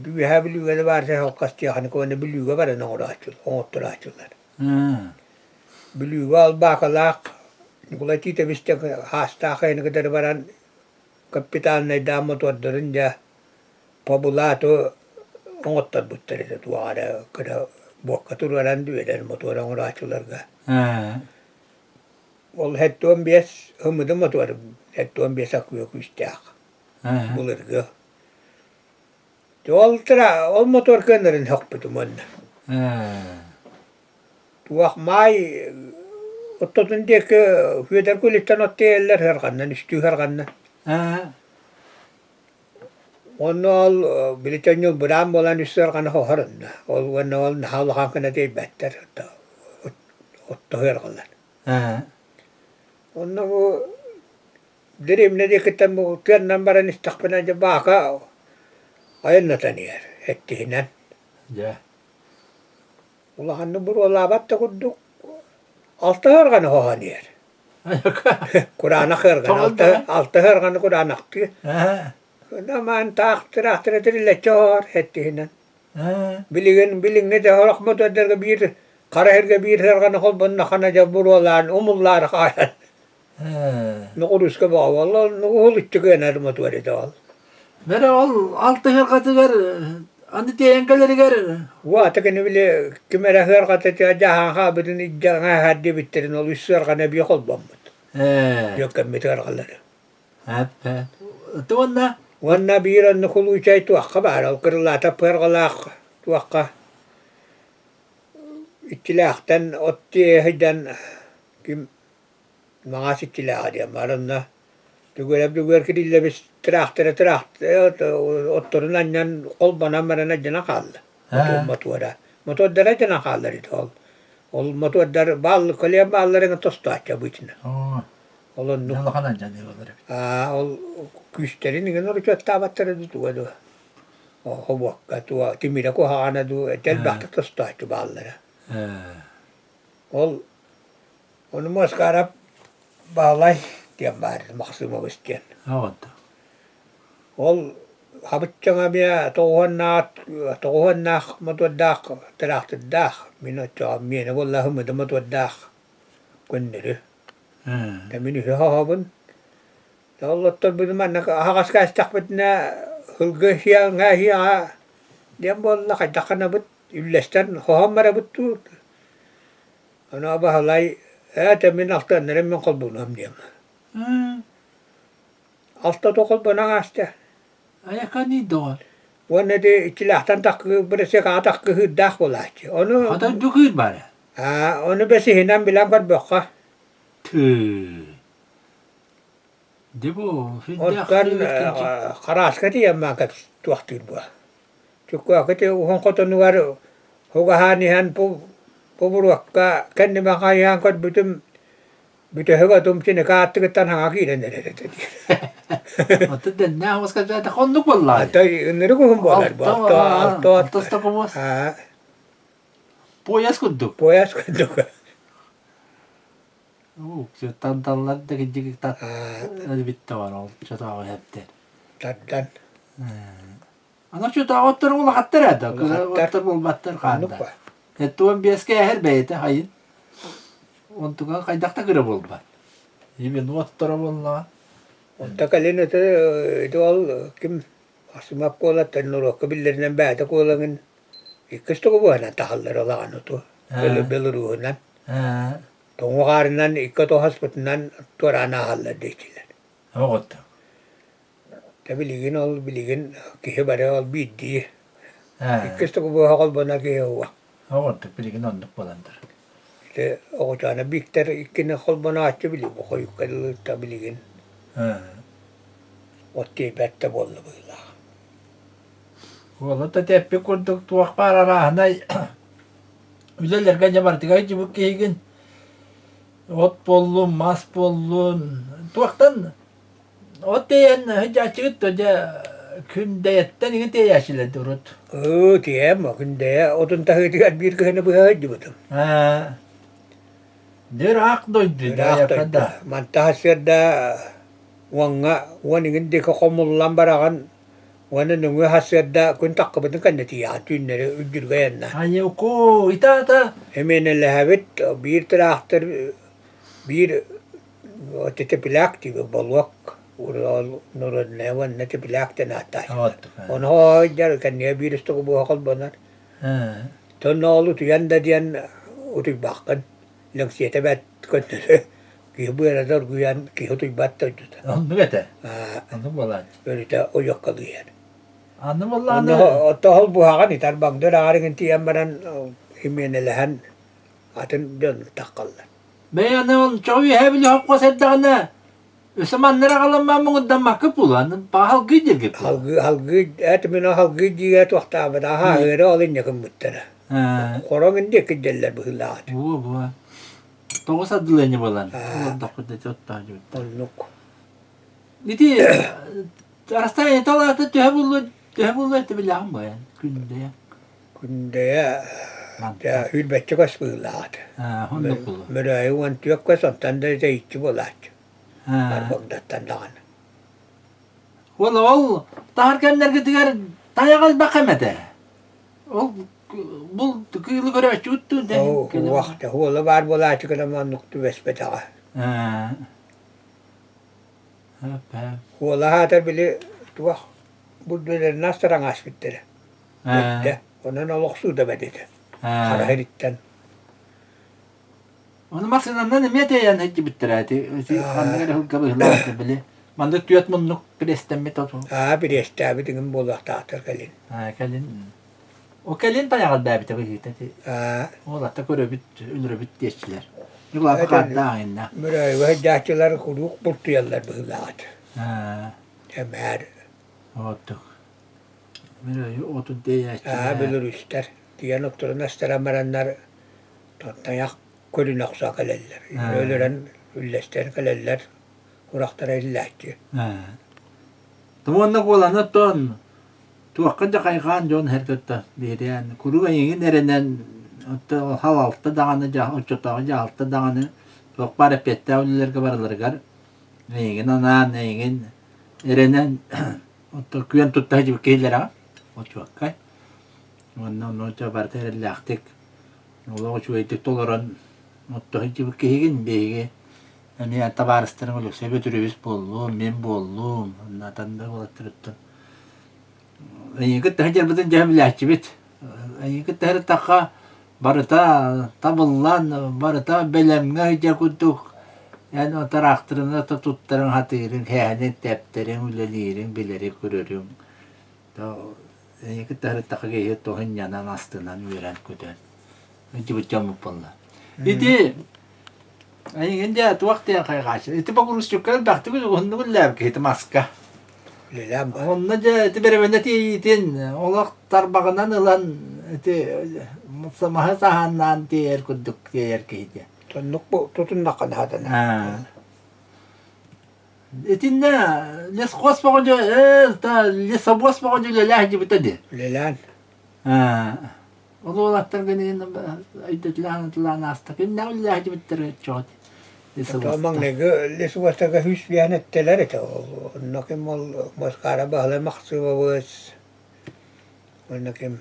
du hablu gada varsa halkasti han ko ne bilu ga bara no raachul otturaachullar bilu wal bakalak nikolati te viste hasta khain gadar baran kapitan ne damot wadrin ja pobulato ottar buttere tu ara kada bokkatur waran du eden motor on raachullar ga wal hettom bias humudum motor hettom bias aku kustak bulurga. Ol motor kenerin hokputu manna. Tuak mai ottotun deke hyöder kulittan otti eller herkanna, nistü herkanna. Onna ol bilitanyo buram bolan nistü herkanna hoharanna. Ol wanna ol nahal hankana tey better otto herkanna. Onna bu Dirimne dikitten bu tiyannan baran istakpinanca baka ayınna tanıyer ettihinen. Ja. Ulahannu buru olabatta kudduk altı hırganı hohanıyer. Kur'an'a hırgan altı hırganı Kur'an'a aktı. Naman taktır dirille çor ettihinen. Bilin ne de horakmat ederge bir kara herge bir hırganı holbunna kanaca buru olan umullar kayan. Nukuruska bağı valla nukul içtigen ermat var edal. Mere ol altı hırkatı ver. Andi diye engelleri ver. Vaatake bile kimere hırkatı diye jahan habedin iddiana haddi bittirin ol üstü hırkana bir kol bambut. Yok kemmit hırkaları. Tuvanna? Vanna bir an nukulu içay tuakka bağır al kırıla tapı hırkalak tuakka. İttilaktan otti hıdan kim Mangas ittilaha diye marınna. Tügöler kidille biz traktör ottorun anyan kolbana marana cana kaldı. Motora. Motor dere cana kaldı ol. Ol motor der bal kolye balların tostu açça bu içine. Olun nu. Allah kanan canı olur. Ol küsterin ingin oru çotta battırı tuğdu. O vakka tuğa timire ko hana du tel bakta tostu açça ballara. Onu maskarap bağlay diyen bari maksuma isteyen. Oldu. Habıtçana bir toğuhannak matoddak terahtırdak. Mino çoğum miyene vallahi mıdı matoddak. Gündürü. Temini hıhabın. Allah'tan bizim annak hagas kaçtak bitine hılgı hiya diyen vallahi kaçtakana bit. Üllesten hohammara bittu. Ana bahalay temin altan nerem men kolbunam diyem. Altta tokol bana açtı. Ayaka ni doğal. Ona de içilahtan takkı birisi katakı hıddak olaçı. Onu Hatta dükür bari. onu besi hinan bilen var bakka. Tüh. De bu. Ondan karaskati yamman kat tuaktır bu. Çünkü akıtı uhun kotonu var. Hogahanihan po buruakka kendime kayan kot bütün hıga tumçini kaattıktan hangakilen nerede. Hatta de ne havas kadar da konduk vallahi. Hatta ünleri kuhun bolar bu. Altta kovas. Poyas kuduk. Poyas kuduk. Şu tantanlar da gidecek tat. Hadi bitti var o. Şu da hepte. Tattan. Ana şu da otlar ulu hattır ada. Otlar bul battır kanda. Ettuğun bir eski her beyti hayın. Ontuğun kaydakta kırı bul bat. Yibin otlar vallahi. Onta kalin ol kim asmak kola tanuro kabillerden bätä kolangin ikkasto ko buhana tahallar olağan otu. Beliruhunan. Tonguqarinan ikkato haspatnan torana hallar dekiler. Oğutta. Bilgin kihe bare ol biddi. Ikkasto ko buha kolbana kihe huwa. Oğutta bilgin onduk bolandır. Le oğutana bikter ikkine kolbana açı bili bu koyukkadıl ta bilgin. Otti bättä bolla bıyla. Oğutta teppi kurduk tuğak para rahanay. Üleler gence martıga hiç bu kihigin. Ot bollun, mas bollun. Tuğaktan ot diyen hiç açık hoca kündeyetten yine diye yaşıyla durut. Diyem o günde otun tahıdıgan bir kıhını bıhaydı butum. Der hak doydu. Rakta mantahasirda wanga waningin de ko komullan baragan wana nungu hasirda kun takkabın kannati ya tünleri ücür gayanna. Hayır ko ita. Hemen lehavit bir traktör bir o tete plakti balwak ural nurun nevan nete plakti nata. On hojar kan ya bir sto bu hakal banar. Tonnalu tuyanda diyan utik bakkan. Langsiyete bet könnüsü. Ki bu arada güyan ki hotu batta juta. Anlı bete. Anlı bolan. Böyle de o yok kalıyor. Anlı bolan. O tahal bu hagan itar bagdır ağrın tiyambaran himenelehan atın dön takkallar. Beyanı on çoğu hebli hopko seddağına. Üsemanlara kalanma mıngıdan mahkıp ulan. Bahal gıcır gibi. Halgı etmina halgı ciğet vakta bada ha öyle olun yakın muttara. Korongin de kıcıller bu hılat. Bu. Toğuz adılayını bolan. Dokuda çok daha cüt. Onluk. Niti arastayı tolatı tühebullu eti bilahım bu yani. Kunde ya hülbetçe kas bu hılat. Hunduk bulu. Mürayı wan tüyak kas ontan da içi bolat. Bagdattan dağın. Ol. Taharkenler gidiyor. Tayakal bakamete. Ol bul kıyılı göre çuttu. O vakti huola var bolat kana manuktu vespeta. Huola hatar bile tuah buddeler nastaran aspittere. Bitte. Onan oloksuuda vedete. Karahiritten. Onu maksimum ne mete hiç bittirati. Anneler hukka bihlatı bile. Mandık tuyat munnuk prestemmet otu. Bir estabi tingin bolak tahtar kalin. Kalin. O kalin tayakal da bite bihitati. Ola ta körö bit ülrö bit diyeçiler. Yıla kadda aynı. Müray ve haccaçılar kuruk bultuyallar bihlat. Emer. Otuk. Müray otu diyeçiler. Bilir üster. Diyen oktura nastaramaranlar tayak kolun aksa kaleller. Öyleren üllester kaleller. Kuraktara illatçı. Tumonnak olanı ton. Tuwakkanda kaygan jon her kötta biriyan. Kuruga yengin nereden halalta dağını uçutağı jalta dağını çok bara pette ölülerge barılırgar. Neyin anan neyin erenen oto küyen tutta hacı keyler ha. O çok kay. Ondan o çabar terelaktik. Ola şu etik toleran oto hacı keygen bege. Yani tabarstırın olur. Sebetürübüs bollum, men bollum. Ondan da olatırıttın. Kıtta hacı bizim cehmilahçı bit. Kıtta her taka barıta tabıllan, barıta belemge hacı kudduk. Yani o taraktırın, o tuttarın, hatırın, hehanet, tepterin, ülelirin, bileri kururun. Kıtta her taka geyet tohun yanan astından üren kudan. Hacı bu camı palla. İdi, India tu waktu yang kayak kasih. Itu pak urus juga bakti gue untuk lab gitu maska. Lilam. Onun aja itu berbeda tin. Allah tarbaganan ulan itu sama sahan nanti kuduk tiar gitu. Tunuk po tutunakan hatan. Ah. Itu na les kos pakojo ta les sabos pakojo lelah je betul dia. Lilan. Ah. والله ترجعني عدة لعنة أستقيم نقول الله جبت ترجعت. Tuomang nege lisuasta ka hysviän etteleritä onnakin mos kaara bahle maksuva vuos onnakin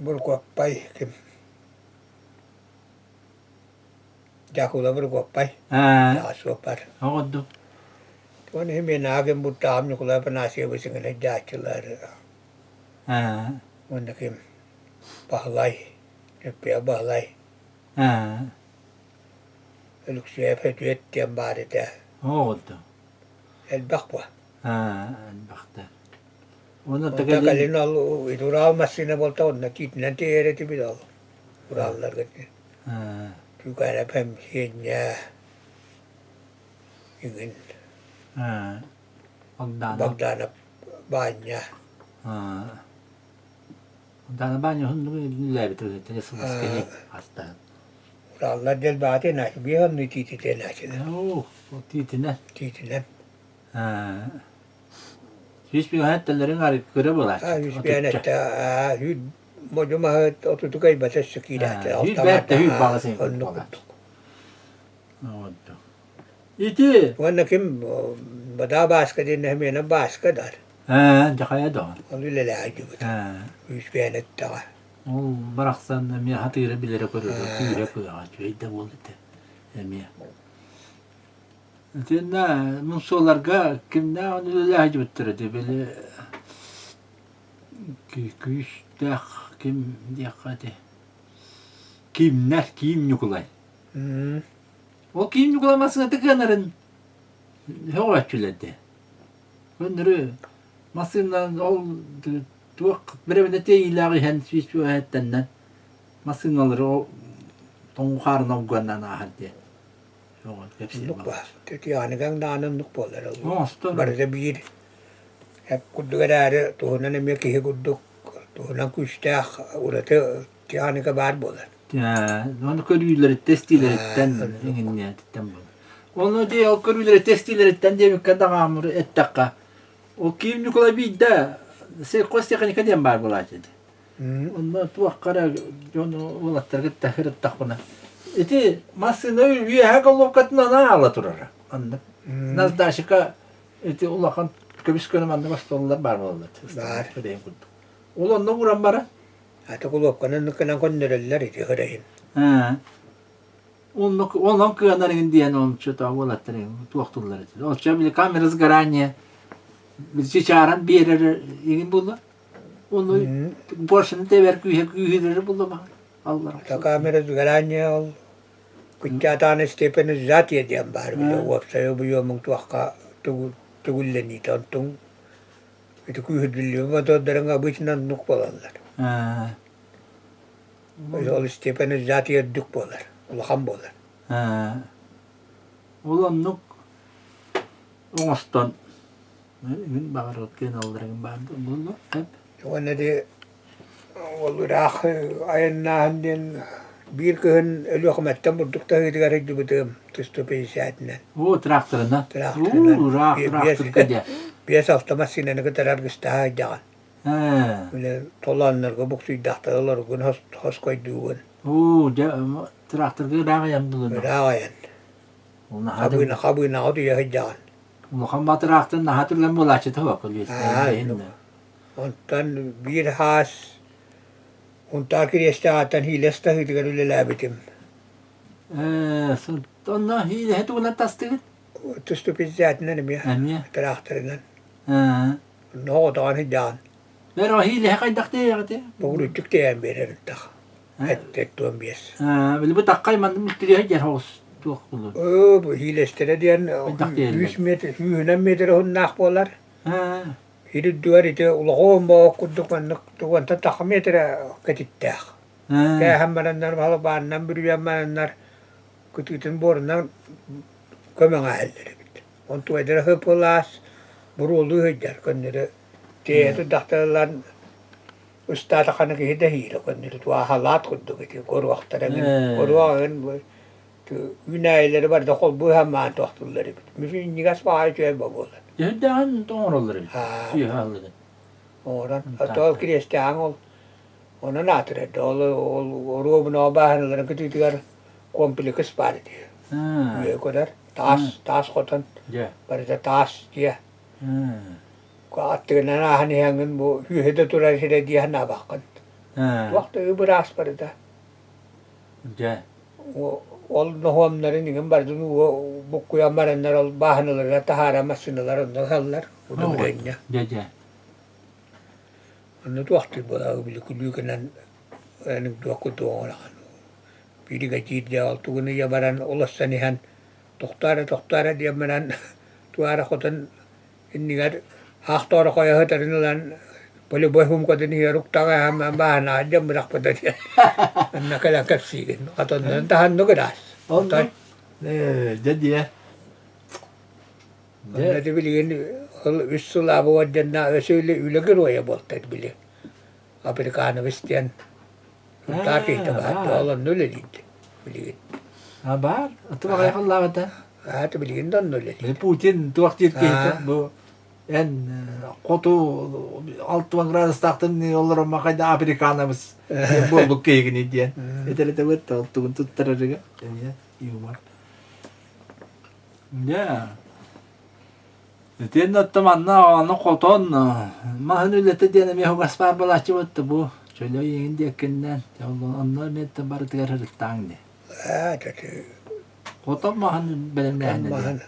burkuappai kim jakula burkuappai jaasuopar Hoddu. tuon himin naakin mutta amnukula panasia visingin jaatsular onnakin pahlai nyppia pahlai Yksi efetyettiän baadita. Hoddu. El bakwa. Bakta. Ono Takalin ollut ituraamas siinä volta onna kitnän tiedeti pitää olla. Urallarkat. Tykänä pämsien jää. Ingen. Bagdana banja. Bagdana banja hundu läbitur että jos laskee hasta. Urallar del baate näin. Vielä nyt tiiti näisellä. Joo, tiitinä. Tiitinä. Hiçbir hayatlarının harikları bular. Hiçbir että hyd mojuma otettu kai tässä kiidähtää. Hyd bättä hyd balasin. Hoddu. Iti. Onnakin bada baskadin nehmienä baskadar. Jakaya da. Oli lelääjyvät. Hiçbir että. O bıraksan mi hatırı bilir koruyor. Tüyre koyuyor. Cüyde oldu de. Emiye. Tinna munsolarga kimna onu lahj bitirdi böyle küçük kim diyakati. Kimler kim Nikolay. O kim Nikolamasına tıkanırın. Hava çüledi. Önürü masından ol tuğ birbirine teyilağı hen hiçbir hayatten masınları o tonkarın avgandan ahadi. Nukba. Teti ainakaan naanan nukpolar. Osta. Barda bir. Hep kudduk edäri tuhunan emiä kihi kudduk. Tuhunan kustää uratı tianika bar bolar. Ya, onu körüleri testileritten ingin tam. Onu diye o körüleri testileritten diye bir kadar amur ettakka. O kim Nikolay bir de se kostyakan kadar bar bolar dedi. Ondan tuakkara onu olatlar gitti hırt takbına. Iti masını üye hakalov katına na ala turara. Anlık. Naz daşika iti ulakan köbüs könüm andı bastollar bar bolar. Bar. Ulan ne vuran bara? Hatta kulopkanan nukanan konnereller iti hıreyin. Ondan kıyanların diyen onun çöta olatların tuaktullar iti. O çabili kamerası garanya. Bir çağıran bir yere ilgin buldu. Onu borçunu dever küyüleri buldu bak. Allah razı olsun. Kamera galanya ol. Kuncatan Stephen zat yediyan bar bile wapsa yo bu mung tuakka tugulleni tontung. Itu kuyuhud biliyor ama da daranga bıçından nuk bolarlar. Ol Stephen zat yeddük bolar. Ulham bolar. Ulan nuk Oğustan gün bağırıp gen aldırın bağırdı bunu hep. Ona de olur ah ayından bir gün ölü hükümetten bulduk da hediye edildi bizim tüstüpeysiatına. O traktöründen. Traktöründen. Traktör kedi. Bir hafta masine ne kadar argısta hacağın. Ha. Öyle tolanlarga buksuydaktağılar gün hos koyduğun. Oo, traktörge rağayan bulun. Rağayan. Onu hadi. Kabına adı yahıcan. Muhammed traktör nahatırlan bulaçı tavak oluyor. Ondan bir has ondan kirestağatan hilesta hıdıgar öyle labitim. Sonra hile hadi ulan tastık. Tüstü pizzatına ne mi? Amiye. Traktöründen. Ha. Ne odan hıcan. Ver o hile hakaydak diye yaptı. Bu rütük diyen bir tak. Et tuğum bir. Ha, böyle bu dakikayı mandım müşteriye ger hoş. Çok bulur. Bu hilestere diyen 100 metre, 100 metre hunnak bolar. Ha. Hidi duvar ite ulağım bu kudduk manlık tuğan ta tak metre ketittak. Ha. Kaya hammaranlar balı bağından bir yamanlar kututin borundan kömen ağelleri bit. On tuğ edere hıpılas burulu hıcar könleri. Teyetu dahtalan ustata kanı ki hide hilo könleri tuğa halat kudduk iti koru aktarangın. Koru ağın Güneyleri var da kol bu hemen tohtulları bit. Müfin nigas bağı çöğe babolar. Yehden doğrular. Ha. Şey halde. Oran. Atol kiristiyang ol. Ona natire dol oru buna bahanların kitigar komplikas parti. Ha. Ye kadar tas kotan. Ya. Parta tas dia. Ha. Ko attığına hani hangın bu hühede turar sire dia na bakkan. Ha. Vakti biraz parta. Ya. Ol nohumların ingin bardın bu kuyamaranlar ol bahanalar tahara masinalar onu hallar. O da birenya. Ya. Onu vakti bola bili kulükenan yani doku doğan. Biri gacit ya altını yabaran olasanihan doktora diamanan tuara kotan innigar haktora koya hatarinlan boleh bohum kotan hiruk taga ham bahana jam berak pada dia. Nakala kapsigen kotan tahan no geras. Oldu. Jadi ya. Nanti bilin üstüla bu wajanna ösüyle ülege roya boltat bili. Amerikanı Hristiyan. Takih tabat olan öyle değil. Bilin. Haber? Atı bakaya Allah bata. Ha tu bilin dan öyle değil. Putin tuak kita bu en kotu 6 gradus taktın yollar makayda Amerikanımız bulduk keyini diyen. Etele betul tuh tuttar juga. Ya, yumar. Ya. Tiyan temanna onu koton mahın ülete diyelim ya gaspar balaçı battı bu. Şöyle yayın diye kenden. Ya Allah onlar ne tabar tigar hırttan ne. Ha tadi. Koton mahın benim ne. Mahan.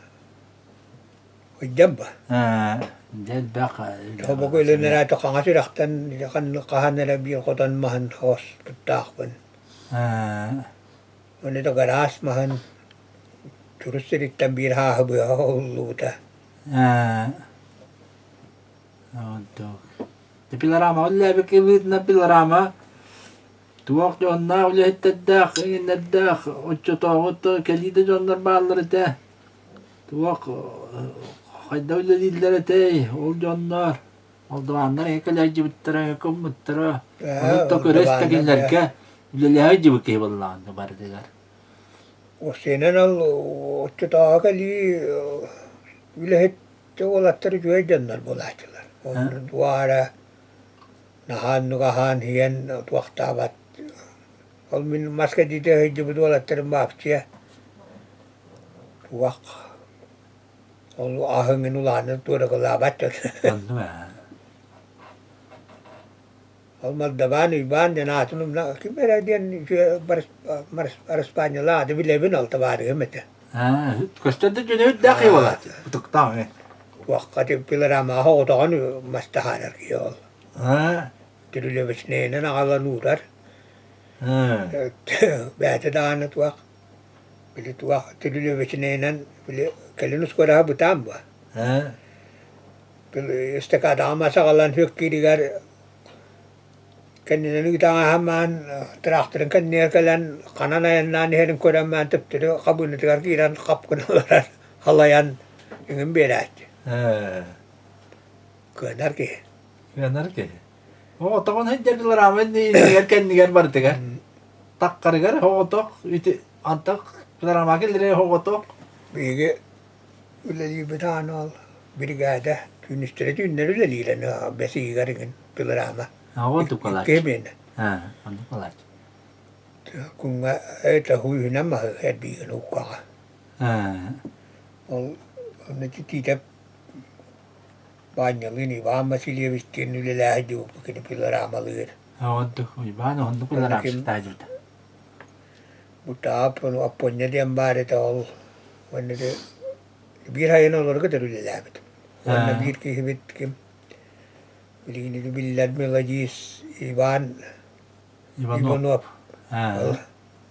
Hujamba. Ha. Del baka. Hobo ko ilan na nato kang asiraktan kan kahanala bir kotan mahan hos putakpan. Ha. Ano to garas mahan. Turus siriktan bir hahabu huluta. Ha. Untuk. Di pilarama ulle bikibit na pilarama. Tuwak jonna ulle hittaddak inaddak uccu toğut kelide jonlar bağları te. Tuwak kayda ulle dillere te ol jonlar. Ol doğanlar hekelajı bittira kum bittira. Unuttuk restakinlerke ulle lehajı bikih vallahi bardigar. O senin al otuda kali ülehet olattır güve canlar bulaştılar. Onun duara nahan nugahan hiyen vaktabat. Ol min maske dite hicci bu olattır mapçıya. Vak. Ol ahengin ulanı tuğra kalabat. Anladım ha. Ol maldaban iban janatun na kimera diyen baris Spanyol da bile bin alta var hemete. Ha, kostadı jönü dakhi vallahi. Tuqtan. Wakati pilarama ho tahan mastahanar ki yol. Ha. Tülüle besneyne nağala nurar. Ha. Bäte dağını tuak. Bili tuak tülüle besneyne bili kelinus koraha butam ba. Ha. Bili istekada ama sakalan hükkirigar kendine nügdağa hemen traktörün kendine kalan kanana yandan herin koraman tıptırı kabını tıkar kiran kapkınalar halayan ingin berat. Ha. Kenar ki. Yanar ki. O takon hejjer pilarama ni nigar nigar bartigar. Takkarigar hogotok iti antak pilarama kelire hogotok. Bigi üleli betanal brigada tünüstere tünleri üleliyle besigarin pilarama. Oldu kolay. Kemin. Ha, oldu kolay. Kun eitä huihina mä hedbiin ukkaa. Ha. On ne titä painjallini vaan mä siljevistiin yli lähjuupakin pilarama lyödä. Oldu, vaan oldu kolay rapsitajuta. Mutta apun ja tien baarita on wanne de biirhayen olor ka terule läbet. Wanne biirki hibitkim. Bilini de billad melajis Ivan Ivanov. Ha.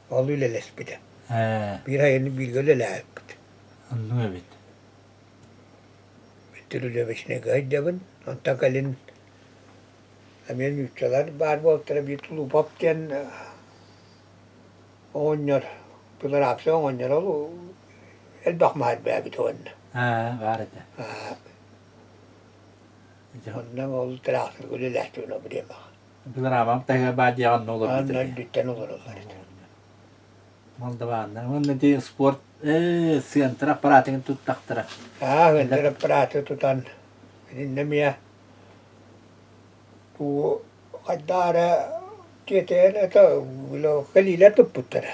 Ollu lespita. Ha. Biirhayen bilgöle läbet. Oldu evet. Terule vesne gaydavan antakalin amen yükseler bar boltara bir tulu papken onyor pilar apse onyor ol el bakmar be on. Ha, var det. Onna ol traktör göle lähtüne bilema. Pilarama taga baadi on olur. Annan dütten olur. Moldovanda. Onne de sport centra praten tuttaktara. Vendere praata tutan ninnemiä tu qaddara tieteen että lo kalila tupputtara.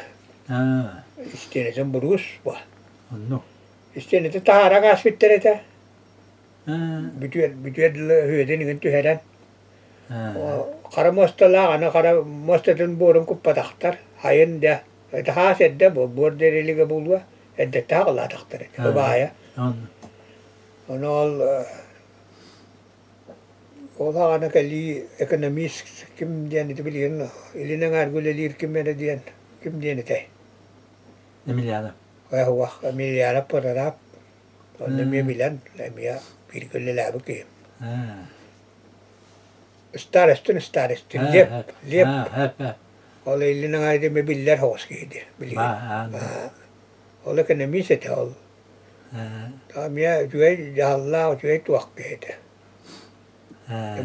Istene sen burus va. Onno. Istene te tahara kasvittereta. Bytyöt hyötin niin tyhedän. Karamosta laana karamostaten buoron kuppatahtar. Hayen da. Että haasedda borderiliga bulwa. Että tahalla tahtaret. Hyvä. On aina kalli ekonomist kim dian itu bilin ilina ngar gule lir kim mena dian kim dian te. Emiliano. Huwa Emiliano porara. On ne bilan la mia bir gule la buke. Starestun lep. Ole ilina ngar de me billar hoski de. Bilin. Ole ekonomist et ol. Tamia juai jalla juai tuakkeita.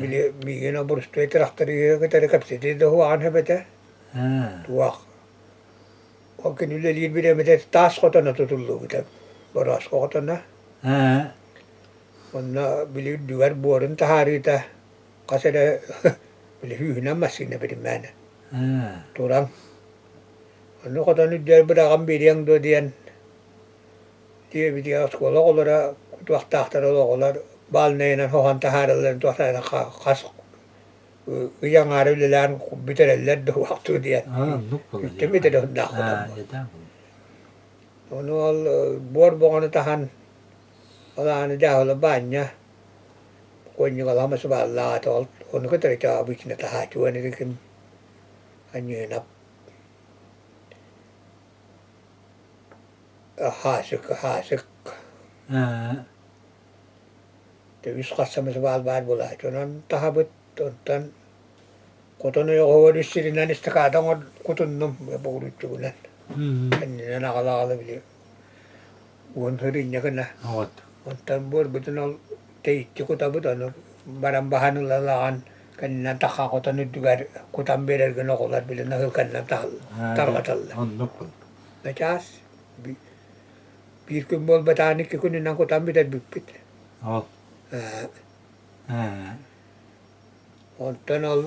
Bili migina burstu traktari ka tere kapsete de huan hebete. Tuak. Okin ylle liir bide mete taas kotona tutullu bide. Boras kotona. Onna bili duar buoren taharita. Kasede bili hyhna masina bide mena. Turang. Onna kotona der beragam bidang do dian. Dia bidia sekolah olara tuaktahtar olar balneinan hohan taharallen tuaktahtar kas yang arullan bitereller do waktu dia. Itu mite do dah. Onol bor bongan tahan ola ane jahol banyak. Konyo kalau mas balla tol onu ko terita abisna tahachu ane kim anyena hasik. Te viskassa se vaan bola. Tuon tahabut tuon kotona jo hoidissiri näistä kaatan kutunnum ja puhuttu kulen. Enne nakalaala bili. Uon herinja kana. On tan borbutun ol teitti kutabutan baran bahanulla laan kanna takka kotona dugar kutan berer kana kolar bili nahul kanna targatalla. On noppu. Najas bir gün bol batanik kunin kutan biter büppit. On tanol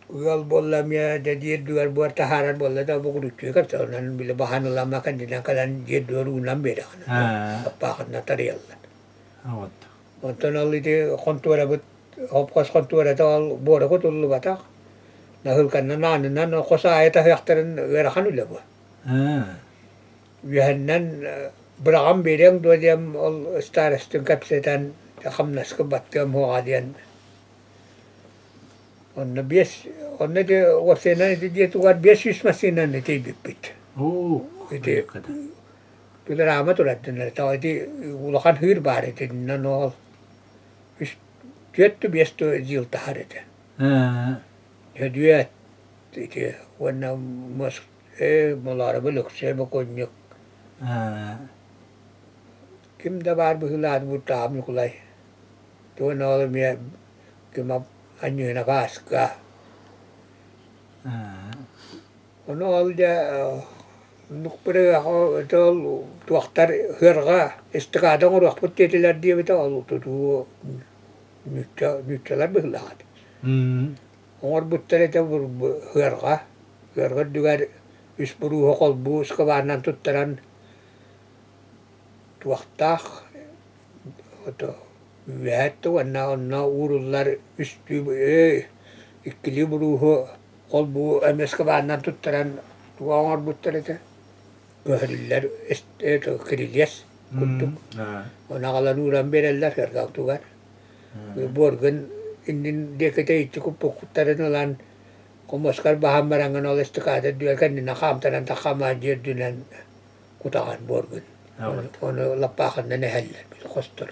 uyal bollam ya jadi duar buat taharan bolla da bu kudu ka tanan bila bahanulla makan dinan kalan je doru nambeda apa kan natarial. On tanol ite kontora but hopkos kontora tal bora ko tullu batak. Nahul kan nan kosa ayata yaktaran werahanulla bu. Wihanan beragam bidang dua jam all starestun kapsetan khamnas kebatkan hoadian. On de wasena dia tuar biasis masinan itu bipit. Itu bila ramah tu lat dan tahu itu ulakan hir bare itu nanol. Dia tu bias tu jil tahar itu. Ya dia itu warna mas malara beluk saya berkonyok. Kim da var bu hilad bu tam yukulay. Tu nol mi kim anyu na kaska. Nol ja nukpere ho tol tuaktar herga istikada ngor waktu tetilar dia beta alu tu Nükçeler bıhladı. Onlar buttarete hırga düger üst buruğu kol bu ıskavarından tuttaran tuaktaq oto üyette onna uğrullar üstü ikkili buruğu kol bu ıskavarından tuttaran tuağlar buttarete göhürler kirilyes kuttuk. Ona kalan uğran bererler hırga tugar. Borgun inin dekete içi kupuk kuttarın olan komoskar baham barangan oleh istikade duel kan dina kamtanan takamajir dunan kutakan borgun. Ono lapakan na neheller bil kostor.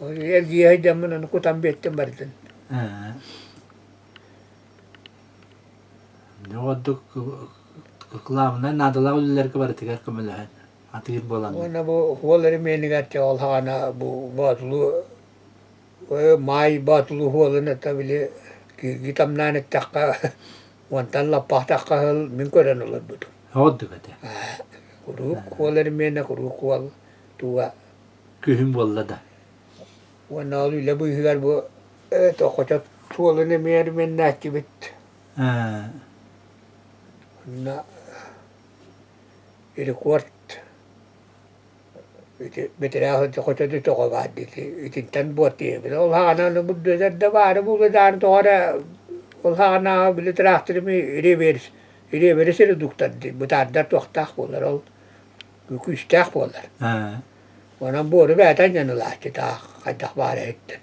O ergiye zaman onu kutam bettim bardın. Ne oldu kıklamına nadılar ölüler ki var tekrar kımılahan. Atıgır bolan. Ona bu huolları menigatça olhana bu batulu mai batulu huolana tabili gitam nanet takka wantan lapah takka hal mingkoran olur budu. Oldu kate. Kuruk huolları mena kuruk huol tua. Kühüm bolla da. Wana alu lebu higar bu tokocat huolını meyer mennaçı bit. Na ili kuart betera tokocat tokobat itintan buati. Olhana no budde da var bu da doğru olhana bile trahtırımı iri veriseri duktadı. Bu da tohtak bolar ol. Küküştak bolar. Ona boru beten yanılaştı ta kadak var etti.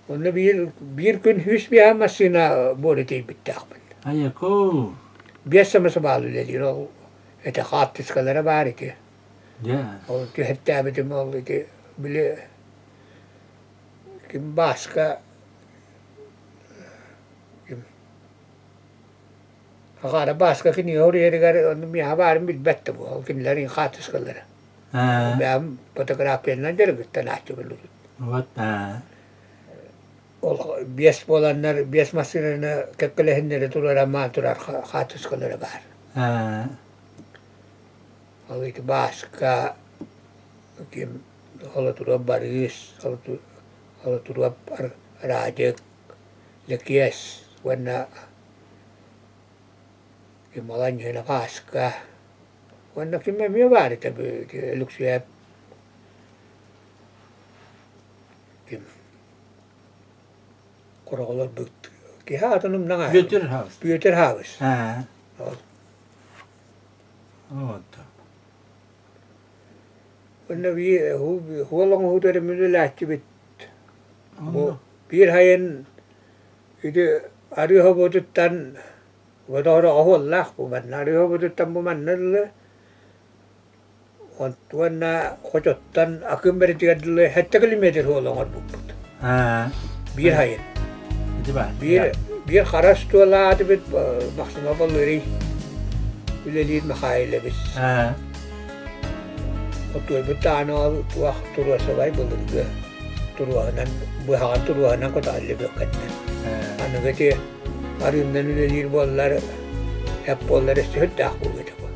Ona bir gün hüs bir amasına boru tey bittak. Ayako. Biasa bağlı dedi o. Ete hattis kalara var ki. Ya. O ki hatta betim oldu ki bile kim başka Hakara başka ki niye oraya regar onu mi haber bir bette bu. Kimlerin hattis kalara. Ben fotoğraflarından dergitten açtı bulur. What? Bias bolanlar, bias masirana kekkelehinleri turar turar hattis kalara var. Kalau itu başka kim kalau turap baris kalau turap rajak lekias warna kim malanya na başka warna kim mi var tabi luksiyap kim korolor but ki hatunum nanga Peter House Ona huolong huutere minulle lähti bit. Piirhajen itu arihovututan votohdo aholla kuman arihovututan pumannalle on tuonna kojottan akymmeritigadille 7 kilometer huolongar pupput. Piirhajen. Bir haras tuolla atibit maksima palluri yleliit makhaille bis. Otuai betano tuah turuasa vai bulurga turuanan buhan turuanan ko talle bekan anu gete arin nanu lir bollar hep bollar istihda ko gete ko